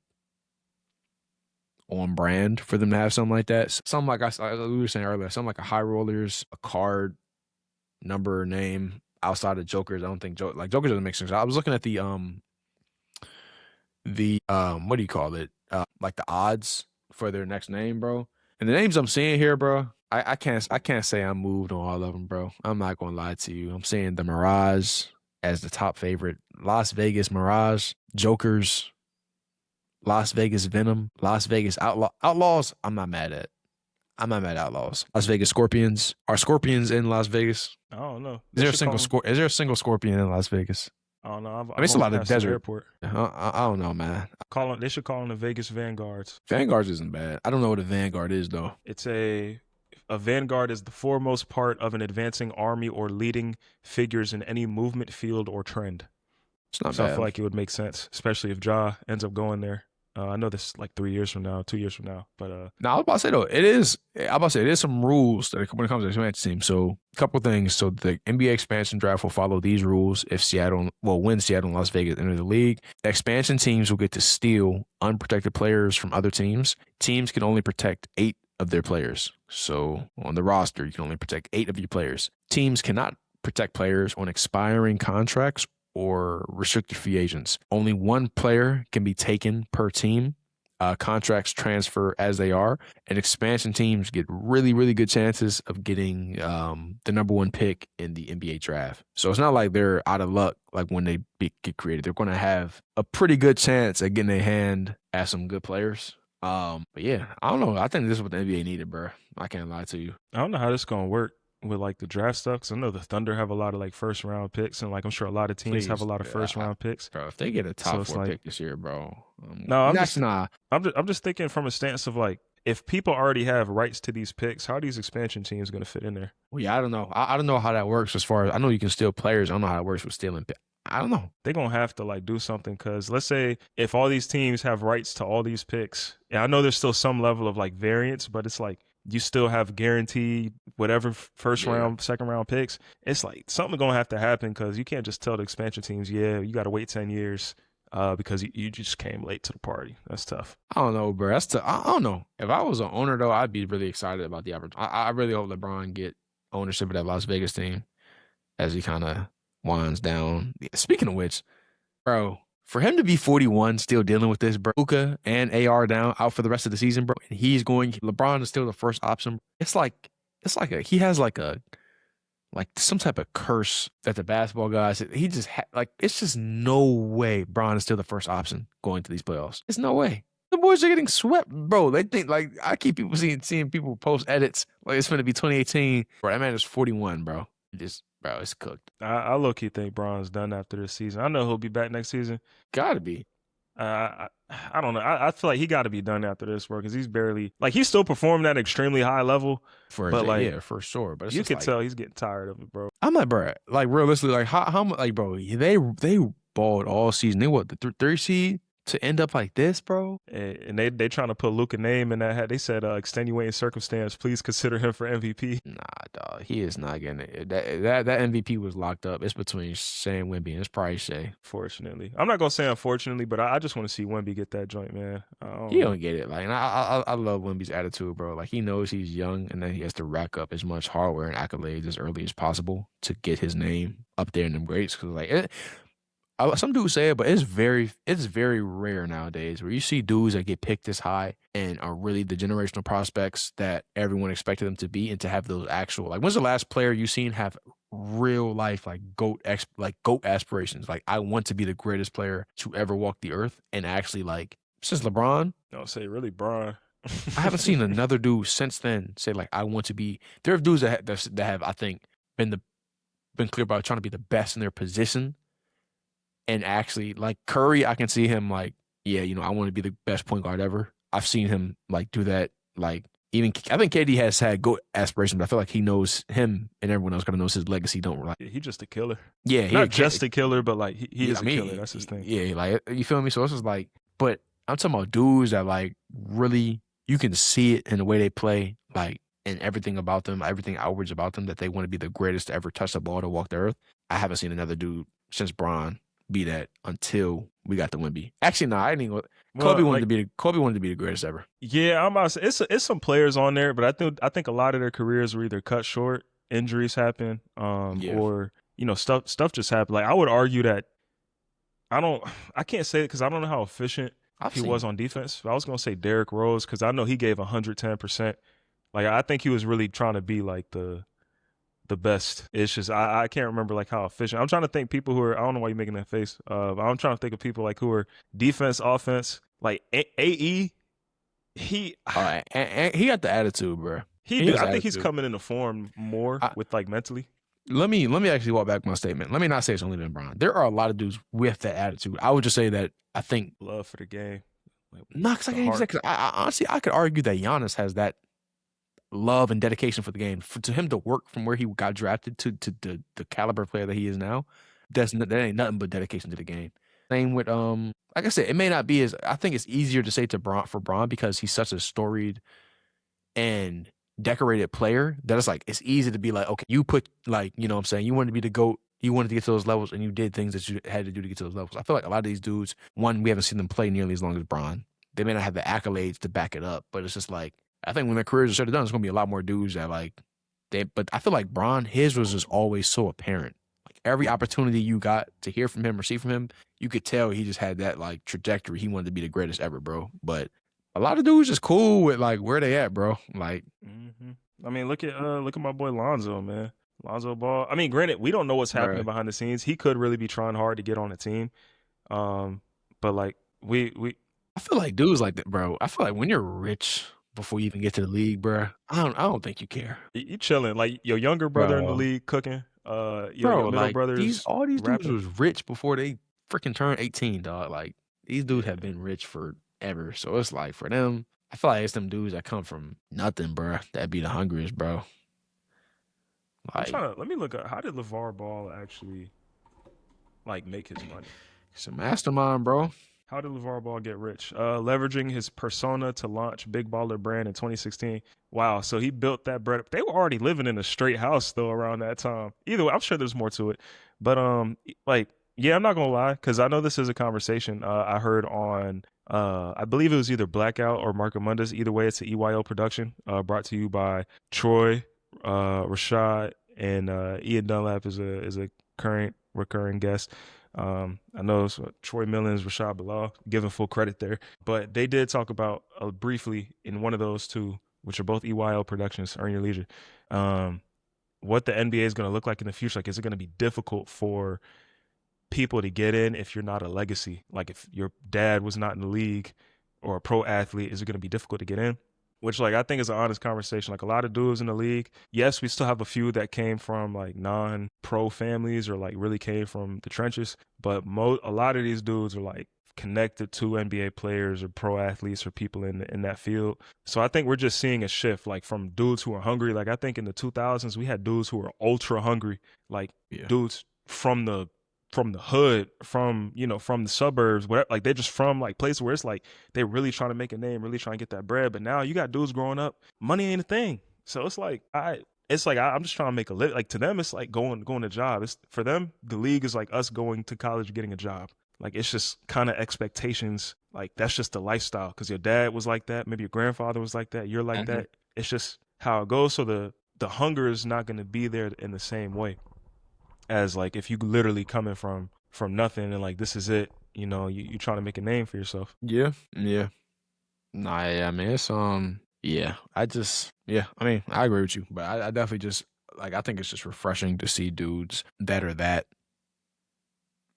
on brand for them to have something like that. Something like we were saying earlier, something like a high rollers, a card number name outside of Jokers. I don't think Jokers doesn't make sense. I was looking at the what do you call it? Like the odds for their next name, bro. And the names I'm seeing here, bro, I can't say I'm moved on all of them, bro. I'm not gonna lie to you. I'm saying the Mirage as the top favorite. Las Vegas Mirage, Jokers, Las Vegas Venom, Las Vegas Outlaws. I'm not mad at Outlaws. Las Vegas Scorpions. Are Scorpions in Las Vegas? I don't know. Is there a single scorpion in Las Vegas? I don't know. I mean, it's a lot of desert. Airport. I don't know, man. They should call them the Vegas Vanguards. Vanguards isn't bad. I don't know what a Vanguard is though. It's a vanguard is the foremost part of an advancing army or leading figures in any movement, field, or trend. It's not So bad. I feel like it would make sense, especially if Ja ends up going there. I know this like 3 years from now, 2 years from now, but Now I was about to say though, it is some rules that when it comes to the expansion team. So a couple things. So the NBA expansion draft will follow these rules if when Seattle and Las Vegas enter the league. Expansion teams will get to steal unprotected players from other teams. Teams can only protect 8 of their players. So on the roster, you can only protect 8 of your players. Teams cannot protect players on expiring contracts or restricted free agents. Only one player can be taken per team. Contracts transfer as they are, and expansion teams get really, really good chances of getting the number 1 pick in the NBA draft. So it's not like they're out of luck like when they get created. They're going to have a pretty good chance at getting a hand at some good players. But yeah, I don't know. I think this is what the NBA needed, bro. I can't lie to you. I don't know how this is gonna work with like the draft stuff, because I know the Thunder have a lot of like first round picks, and like I'm sure a lot of teams have a lot of first round picks. Bro, if they get a top So 4 like, pick this year, bro. No, I'm just just thinking from a stance of like, if people already have rights to these picks, how are these expansion teams going to fit in there? Well, yeah, I don't know. I don't know how that works as far as I know you can steal players. I don't know how it works with stealing. I don't know. They're going to have to like do something because let's say if all these teams have rights to all these picks, and I know there's still some level of like variance, but it's like you still have guaranteed whatever first Yeah. round, second round picks. It's like something going to have to happen because you can't just tell the expansion teams, yeah, you got to wait 10 years because you just came late to the party. That's tough. I don't know, bro. I don't know. If I was an owner though, I'd be really excited about the opportunity. I really hope LeBron get ownership of that Las Vegas team as he kind of winds down. Speaking of which, bro, for him to be 41, still dealing with this, bro, Luka and AR down out for the rest of the season, bro, and he's going. LeBron is still the first option. It's like he has like some type of curse that the basketball guys. He just like it's just no way Bron is still the first option going to these playoffs. It's no way. The boys are getting swept, bro. They think like I keep people seeing people post edits like it's going to be 2018. Bro, that man is 41, bro. Bro, it's cooked. I low key think Bron's done after this season. I know he'll be back next season. Gotta be. I don't know. I feel like he got to be done after this work because he's barely like he's still performing at an extremely high level. But like, yeah, for sure. But it's you can like, tell he's getting tired of it, bro. I'm like, bro, like realistically, like how much, like, bro, they balled all season. They what the third seed to end up like this, bro. And they trying to put Luka name in that hat. They said extenuating circumstance. Please consider him for MVP. Nah, dog, he is not getting it. That MVP was locked up. It's between Shea and Wemby, and it's probably Shea. Fortunately, I'm not gonna say unfortunately, but I just want to see Wemby get that joint, man. He don't get it. Like, and I love Wemby's attitude, bro. Like he knows he's young, and then he has to rack up as much hardware and accolades as early as possible to get his name up there in them greats. Because like some dudes say it, but it's very rare nowadays where you see dudes that get picked this high and are really the generational prospects that everyone expected them to be, and to have those actual like. When's the last player you seen have real life like goat aspirations? Like I want to be the greatest player to ever walk the earth, and actually like since LeBron. Don't say really, Bron. I haven't seen another dude since then say like I want to be. There are dudes that have I think been clear about trying to be the best in their position. And actually, like Curry, I can see him like, yeah, I want to be the best point guard ever. I've seen him like do that. Like even I think KD has had GOAT aspirations, but I feel like he knows him and everyone else kind of knows his legacy. Don't like he's just a killer. Yeah, not just a killer, but like he is a killer. That's his thing. Yeah, like you feel me. So it's just like, but I'm talking about dudes that like really you can see it in the way they play, like and everything about them, everything outwards about them, that they want to be the greatest to ever touch the ball to walk the earth. I haven't seen another dude since Bron be that until we got the Wemby. Actually, no, I didn't even. Kobe wanted to be the greatest ever. Yeah, I'm about to say it's some players on there, but I think a lot of their careers were either cut short, injuries happen, or stuff just happened. Like I would argue that I can't say it because I don't know how efficient he was on defense. I was gonna say Derrick Rose because I know he gave 110%. Like I think he was really trying to be like the best. It's just I can't remember like how efficient. I'm trying to think people who are. I don't know why you're making that face. I'm trying to think of people like who are defense, offense. Like AE, he and he got the attitude, bro. I think he's coming into form more with like mentally. Let me actually walk back my statement. Let me not say it's only LeBron. There are a lot of dudes with that attitude. I would just say that I think love for the game. Because I honestly I could argue that Giannis has that love and dedication for the game. To him to work from where he got drafted to the caliber player that he is now, that ain't nothing but dedication to the game. Same with like I said, it may not be as I think it's easier to say for Bron because he's such a storied and decorated player that it's easy to be like, okay, you put like, you know what I'm saying, you wanted to be the GOAT, you wanted to get to those levels, and you did things that you had to do to get to those levels. I feel like a lot of these dudes, we haven't seen them play nearly as long as Bron. They may not have the accolades to back it up, but it's just like I think when their careers are said and done, it's gonna be a lot more dudes that but I feel like Bron, his was just always so apparent. Like every opportunity you got to hear from him or see from him, you could tell he just had that like trajectory. He wanted to be the greatest ever, bro. But a lot of dudes just cool with like where they at, bro. Like, I mean, look at my boy Lonzo, man. Lonzo Ball. I mean, granted, we don't know what's happening behind the scenes. He could really be trying hard to get on the team, but like we. I feel like dudes like that, bro. I feel like when you're rich before you even get to the league, bro, I don't think you care. You chilling like your younger brother in the league cooking. Your middle brothers. All these dudes was rich before they freaking turned 18, dog. Like these dudes have been rich forever, so it's like for them, I feel like it's them dudes that come from nothing, bro. That be the hungriest, bro. I'm Like, trying to let me look up how did LeVar Ball actually like make his money? it's a mastermind, bro. How did LeVar Ball get rich? Leveraging his persona to launch Big Baller Brand in 2016. Wow, so he built that bread. They were already living in a straight house though around that time. Either way, I'm sure there's more to it, but like yeah, I'm not gonna lie because I know this is a conversation I heard on I believe it was either Blackout or Market Mondays. Either way, it's an EYO production brought to you by Troy, Rashad, and Ian Dunlap is a current recurring guest. I know it's Troy Millins, Rashad Bilal, giving full credit there, but they did talk about briefly in one of those two, which are both EYL productions, Earn Your Leisure, um, what the NBA is going to look like in the future. Like, is it going to be difficult for people to get in if you're not a legacy? Like, if your dad was not in the league or a pro athlete, is it going to be difficult to get in? Which, like, I think is an honest conversation. Like, a lot of dudes in the league, yes, we still have a few that came from like non-pro families or like really came from the trenches, but a lot of these dudes are like connected to NBA players or pro athletes or people in that field. So I think we're just seeing a shift, like from dudes who are hungry. Like, I think in the 2000s we had dudes who were ultra hungry, like Yeah. dudes from the hood, from from the suburbs, whatever. Like, they're just from like places where it's like they're really trying to make a name, really trying to get that bread. But now you got dudes growing up, money ain't a thing. So it's like I'm just trying to make a living. Like, to them, it's like going to job. It's for them, the league is like us going to college, getting a job. Like, it's just kind of expectations. Like, that's just the lifestyle because your dad was like that, maybe your grandfather was like that, you're like Mm-hmm. that. It's just how it goes. So the hunger is not going to be there in the same way as like if you literally coming from nothing and like this is it, you trying to make a name for yourself. Yeah. Yeah. Nah, yeah, I mean, it's yeah. I mean, I agree with you, but I definitely just like I think it's just refreshing to see dudes that are that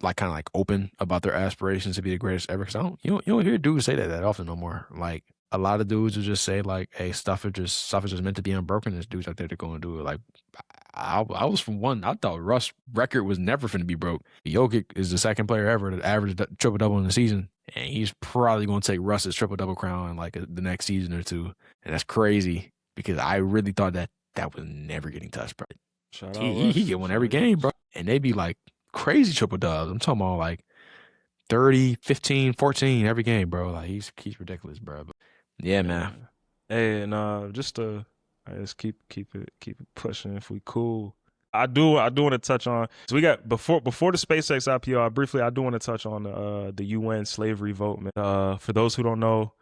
like kind of like open about their aspirations to be the greatest ever. Cause you don't hear dudes say that often no more. Like a lot of dudes will just say like, "Hey, stuff is just meant to be unbroken." There's dudes out there that go and do it. Like I was from one. I thought Russ' record was never going to be broke. Jokic is the second player ever to average triple double in the season, and he's probably going to take Russ's triple double crown in like the next season or two. And that's crazy because I really thought that was never getting touched, bro. Shout out He Russ. get one Shout every out game, bro. Giannis. And they be like crazy triple dubs. I'm talking about like 30, 15, 14 every game, bro. Like he's ridiculous, bro. But yeah, man. Man. Hey, and just I just keep it pushing if we cool. I do want to touch on, so we got before the SpaceX IPO. I do want to touch on the UN slavery vote, man. For those who don't know,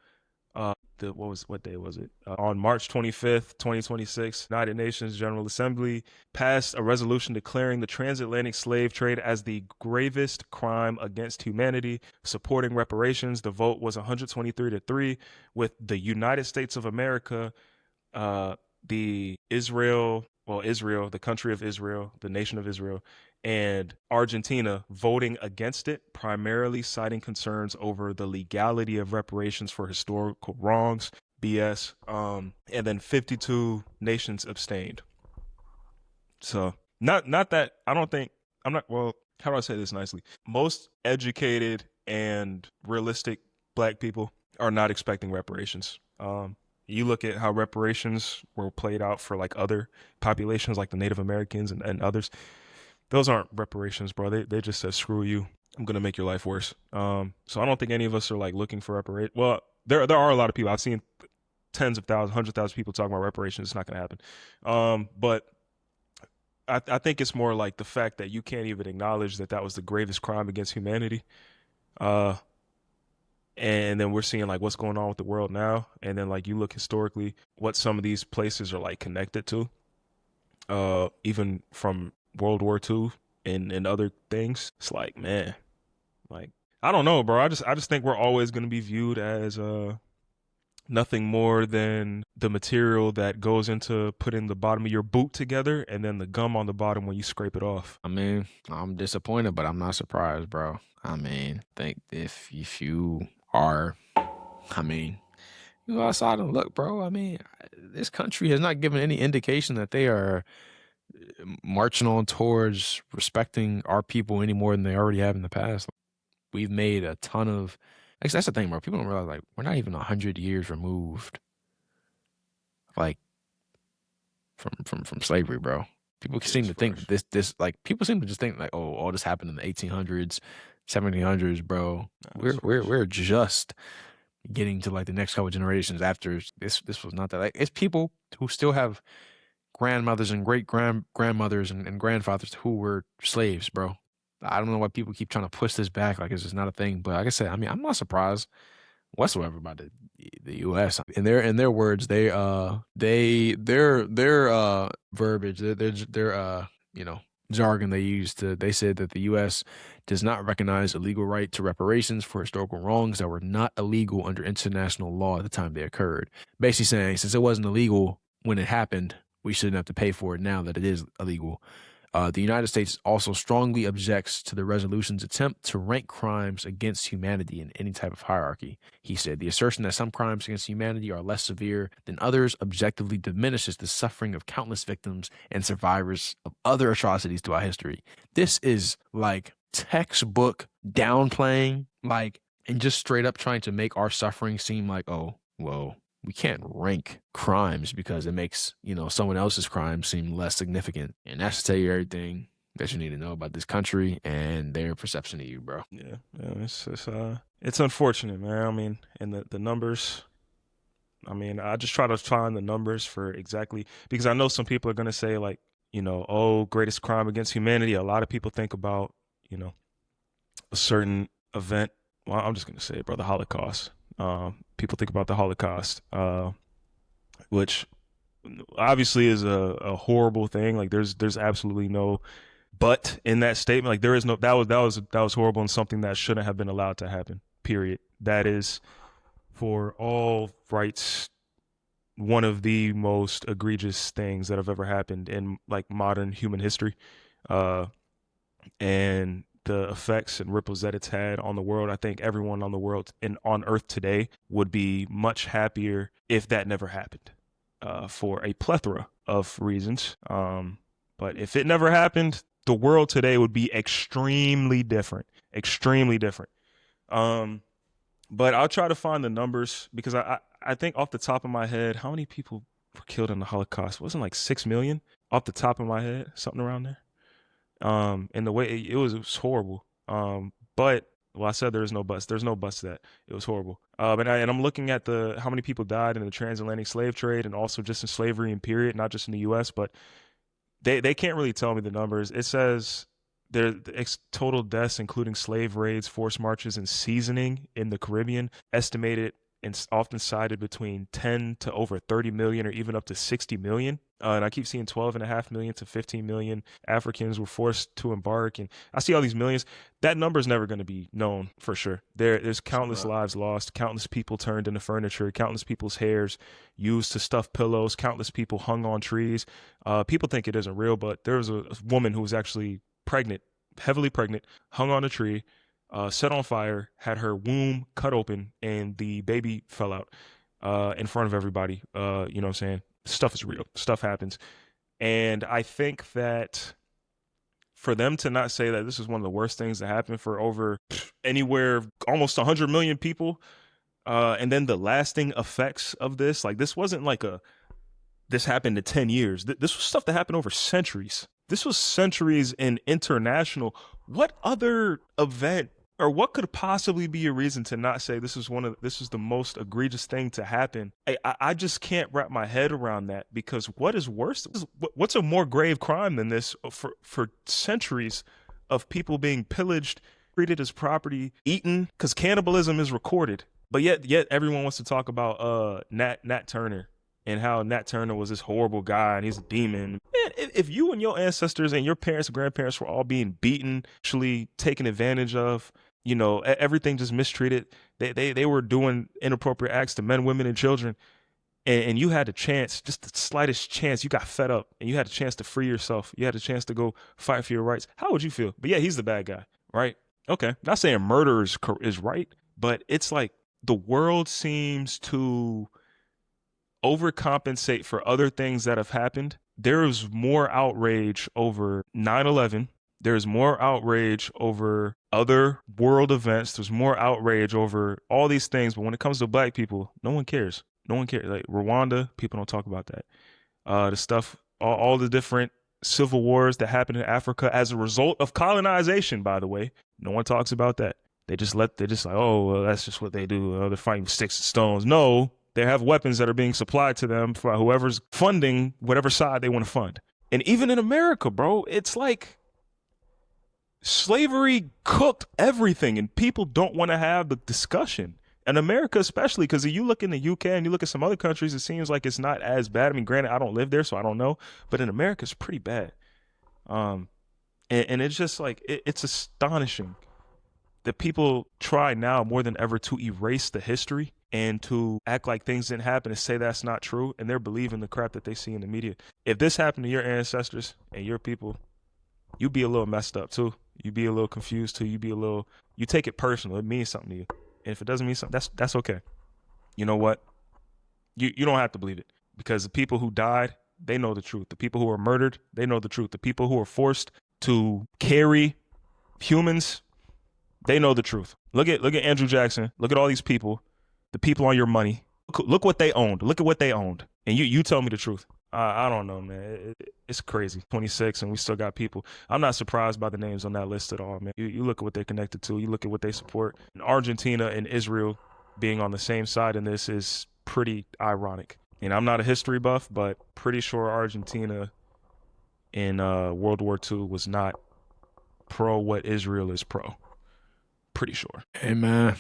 what day was it? On March 25th, 2026, United Nations General Assembly passed a resolution declaring the transatlantic slave trade as the gravest crime against humanity, supporting reparations. The vote was 123 to 3, with the United States of America, Israel, the country of Israel, the nation of Israel, and Argentina voting against it, primarily citing concerns over the legality of reparations for historical wrongs, BS. And then 52 nations abstained. So not that I don't think I'm not well, how do I say this nicely? Most educated and realistic black people are not expecting reparations. You look at how reparations were played out for like other populations like the Native Americans and others. Those aren't reparations, bro. They just said screw you. I'm gonna make your life worse. So I don't think any of us are like looking for reparations. Well, there are a lot of people. I've seen tens of thousands, 100,000 people talking about reparations. It's not gonna happen. But I think it's more like the fact that you can't even acknowledge that was the gravest crime against humanity. Uh, and then we're seeing like what's going on with the world now, and then like you look historically what some of these places are like connected to, even from World War II and other things. It's like, man, like I don't know, bro. I just think we're always going to be viewed as nothing more than the material that goes into putting the bottom of your boot together and then the gum on the bottom when you scrape it off. I mean, I'm disappointed, but I'm not surprised, bro. I mean, think if you are, I mean, you go outside and look, bro. I mean, this country has not given any indication that they are marching on towards respecting our people any more than they already have in the past. We've made a ton of Like, that's the thing, bro. People don't realize, like, we're not even 100 years removed, like, from slavery, bro. People seem Yes, to think fresh. that this like people seem to just think like, oh, all this happened in the 1800s, 1700s, bro. Nah, We're it's we're fresh. we're just getting to like the next couple generations after this. This was not that. Like, it's people who still have grandmothers and grandmothers and grandfathers who were slaves, bro. I don't know why people keep trying to push this back like it's just not a thing. But like I said, I mean, I'm not surprised whatsoever about the U.S. In their words, their verbiage, their you know jargon they used to, they said that the U.S. does not recognize a legal right to reparations for historical wrongs that were not illegal under international law at the time they occurred. Basically saying, since it wasn't illegal when it happened, we shouldn't have to pay for it now that it is illegal. The United States also strongly objects to the resolution's attempt to rank crimes against humanity in any type of hierarchy. He said the assertion that some crimes against humanity are less severe than others objectively diminishes the suffering of countless victims and survivors of other atrocities throughout history. This is like textbook downplaying, like, and just straight up trying to make our suffering seem like, oh, well, we can't rank crimes because it makes, someone else's crime seem less significant. And that's to tell you everything that you need to know about this country and their perception of you, bro. Yeah, yeah, it's unfortunate, man. I mean, and the numbers. I mean, I just try to find the numbers for exactly because I know some people are gonna say like, oh, greatest crime against humanity. A lot of people think about, you know, a certain event. Well, I'm just gonna say it, bro, the Holocaust. People think about the Holocaust, which obviously is a horrible thing. Like there's absolutely no but in that statement. Like there is no that was horrible and something that shouldn't have been allowed to happen. Period. That is for all rights one of the most egregious things that have ever happened in like modern human history. Uh and the effects and ripples that it's had on the world. I think everyone on the world and on Earth today would be much happier if that never happened, for a plethora of reasons. But if it never happened, the world today would be extremely different, extremely different. Um, but I'll try to find the numbers because I think off the top of my head, how many people were killed in the Holocaust? Wasn't like 6 million off the top of my head, something around there. And the way it was horrible. But well, I said there is no bust. There's no bust to that. It was horrible. And I'm looking at the how many people died in the transatlantic slave trade and also just in slavery and period, not just in the U.S. But they can't really tell me the numbers. It says there total deaths, including slave raids, forced marches, and seasoning in the Caribbean, estimated and often cited between 10 to over 30 million or even up to 60 million. And I keep seeing 12.5 million to 15 million Africans were forced to embark. And I see all these millions. That number is never going to be known for sure. There's countless lives lost, countless people turned into furniture, countless people's hairs used to stuff pillows, countless people hung on trees. People think it isn't real, but there was a woman who was actually pregnant, heavily pregnant, hung on a tree, set on fire, had her womb cut open, and the baby fell out in front of everybody. You know what I'm saying? Stuff is real. Stuff happens. And I think that for them to not say that this is one of the worst things that happened for over anywhere almost 100 million people, and then the lasting effects of this, like this wasn't like this happened in 10 years. This was stuff that happened over centuries. This was centuries in international. What other event or what could possibly be a reason to not say this is the most egregious thing to happen? I just can't wrap my head around that because what is worse? What's a more grave crime than this for centuries of people being pillaged, treated as property, eaten? Because cannibalism is recorded, but yet everyone wants to talk about Nat Turner and how Nat Turner was this horrible guy and he's a demon. Man, if you and your ancestors and your parents and grandparents were all being beaten, actually taken advantage of, everything just mistreated, they were doing inappropriate acts to men, women, and children, and you had a chance, just the slightest chance, you got fed up and you had a chance to free yourself. You had a chance to go fight for your rights. How would you feel? But yeah, he's the bad guy, right? Okay, not saying murder is right, but it's like the world seems to overcompensate for other things that have happened. There is more outrage over 9/11 There's more outrage over other world events. There's more outrage over all these things. But when it comes to black people, no one cares. No one cares. Like Rwanda, people don't talk about that. The stuff, all the different civil wars that happened in Africa as a result of colonization, by the way. No one talks about that. They're just like, oh, well, that's just what they do. They're fighting with sticks and stones. No, they have weapons that are being supplied to them for whoever's funding whatever side they want to fund. And even in America, bro, it's like slavery cooked everything, and people don't want to have the discussion. And America, especially, because you look in the UK and you look at some other countries, it seems like it's not as bad. I mean, granted, I don't live there, so I don't know. But in America, it's pretty bad. And it's just like, it's astonishing that people try now more than ever to erase the history and to act like things didn't happen and say that's not true. And they're believing the crap that they see in the media. If this happened to your ancestors and your people, you'd be a little messed up too. You'd be a little confused too. You take it personal. It means something to you. And if it doesn't mean something, that's okay. You know what? You don't have to believe it, because the people who died, they know the truth. The people who were murdered, they know the truth. The people who were forced to carry humans, they know the truth. Look at Andrew Jackson. Look at all these people, the people on your money. Look what they owned. Look at what they owned. And you tell me the truth. I don't know, man. It's crazy. 26, and we still got people. I'm not surprised by the names on that list at all, man. You look at what they're connected to. You look at what they support. And Argentina and Israel being on the same side in this is pretty ironic. And I'm not a history buff, but pretty sure Argentina in World War II was not pro what Israel is pro. Pretty sure. Hey, man.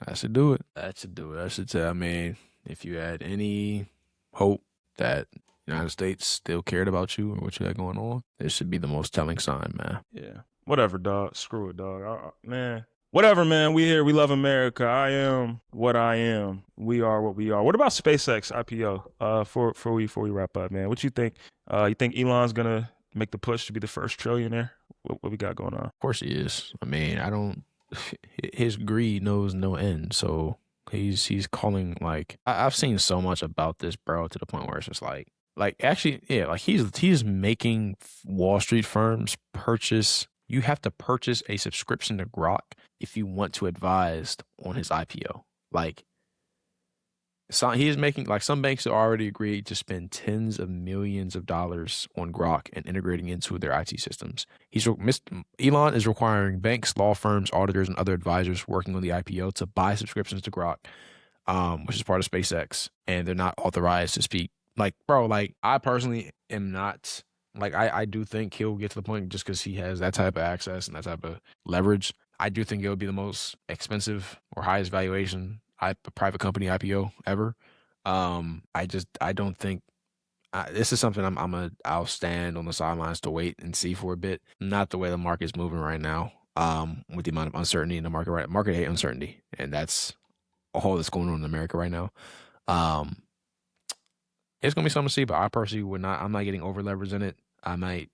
That should do it. That should do it. That should tell. I mean, if you had any hope that the United States still cared about you or what you had going on, this should be the most telling sign, man. Yeah. Whatever, dog. Screw it, dog. Man. Whatever, man. We here. We love America. I am what I am. We are what we are. What about SpaceX IPO? Before we wrap up, man. What you think? You think Elon's gonna make the push to be the first trillionaire? What we got going on? Of course he is. I mean, his greed knows no end. So he's calling, like, I've seen so much about this, bro, to the point where it's just like actually, yeah, like he's making Wall Street firms purchase. You have to purchase a subscription to Grok if you want to advise on his IPO. Like, so he's making, like, some banks have already agreed to spend tens of millions of dollars on Grok and integrating into their IT systems. Elon is requiring banks, law firms, auditors, and other advisors working on the IPO to buy subscriptions to Grok, which is part of SpaceX, and they're not authorized to speak. Like, bro, like, I personally am not, like, I do think he'll get to the point, just because he has that type of access and that type of leverage. I do think it'll be the most expensive or highest valuation private company IPO ever. I don't think this is something I'll stand on the sidelines to wait and see for a bit. Not the way the market's moving right now. With the amount of uncertainty in the market, right? Market hate uncertainty, and that's all that's going on in America right now. It's gonna be something to see, but I personally would not. I'm not getting over leveraged in it. I might,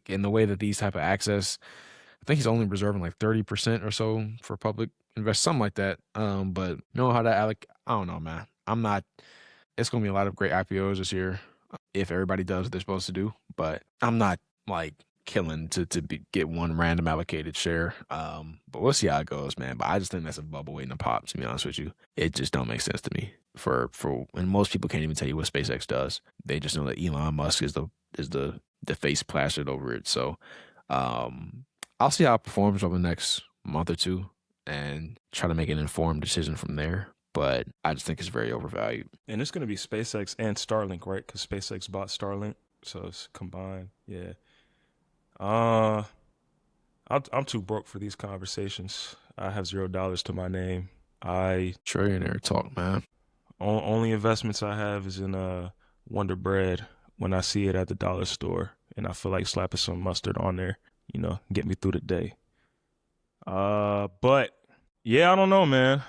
in the way that these type of access, I think he's only reserving like 30% or so for public invest, something like that. But you know how that I don't know, man. I'm not. It's gonna be a lot of great IPOs this year if everybody does what they're supposed to do. But I'm not like killing to get one random allocated share. But we'll see how it goes, man. But I just think that's a bubble waiting to pop. To be honest with you, it just don't make sense to me. And most people can't even tell you what SpaceX does. They just know that Elon Musk is the face plastered over it. So I'll see how it performs over the next month or two and try to make an informed decision from there. But I just think it's very overvalued. And it's going to be SpaceX and Starlink, right? Because SpaceX bought Starlink, so it's combined. Yeah. I'm too broke for these conversations. I have $0 to my name. Trillionaire talk, man. Only investments I have is in Wonder Bread when I see it at the dollar store, and I feel like slapping some mustard on there, get me through the day. But yeah, I don't know, man.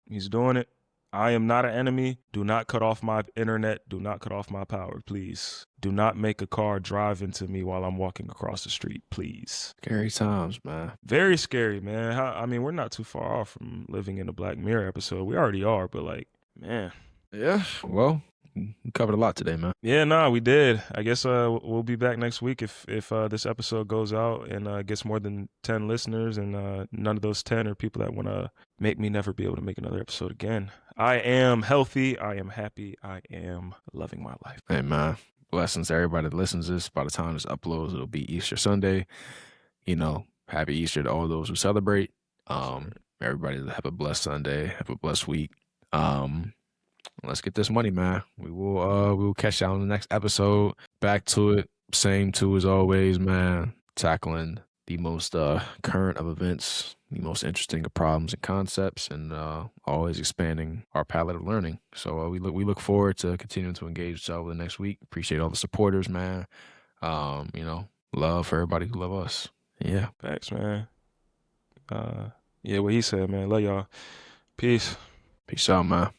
He's doing it. I am not an enemy. Do not cut off my internet. Do not cut off my power, please. Do not make a car drive into me while I'm walking across the street, please. Scary times, man. Very scary, man. I mean, we're not too far off from living in a Black Mirror episode. We already are, but like, man. Yeah, well, we covered a lot today, man. Yeah, nah, we did. I guess we'll be back next week if this episode goes out and gets more than 10 listeners, and none of those 10 are people that want to make me never be able to make another episode again. I am healthy. I am happy. I am loving my life. Hey, man. Blessings to everybody that listens to this. By the time this uploads, it'll be Easter Sunday. You know, happy Easter to all those who celebrate. Everybody have a blessed Sunday. Have a blessed week. Let's get this money, man. We will catch y'all on the next episode. Back to it. Same two as always, man. Tackling the most current of events, the most interesting of problems and concepts, and always expanding our palette of learning. So we look forward to continuing to engage with y'all over the next week. Appreciate all the supporters, man. Love for everybody who love us. Yeah. Thanks, man. Yeah, what he said, man. Love y'all. Peace. Peace out, man.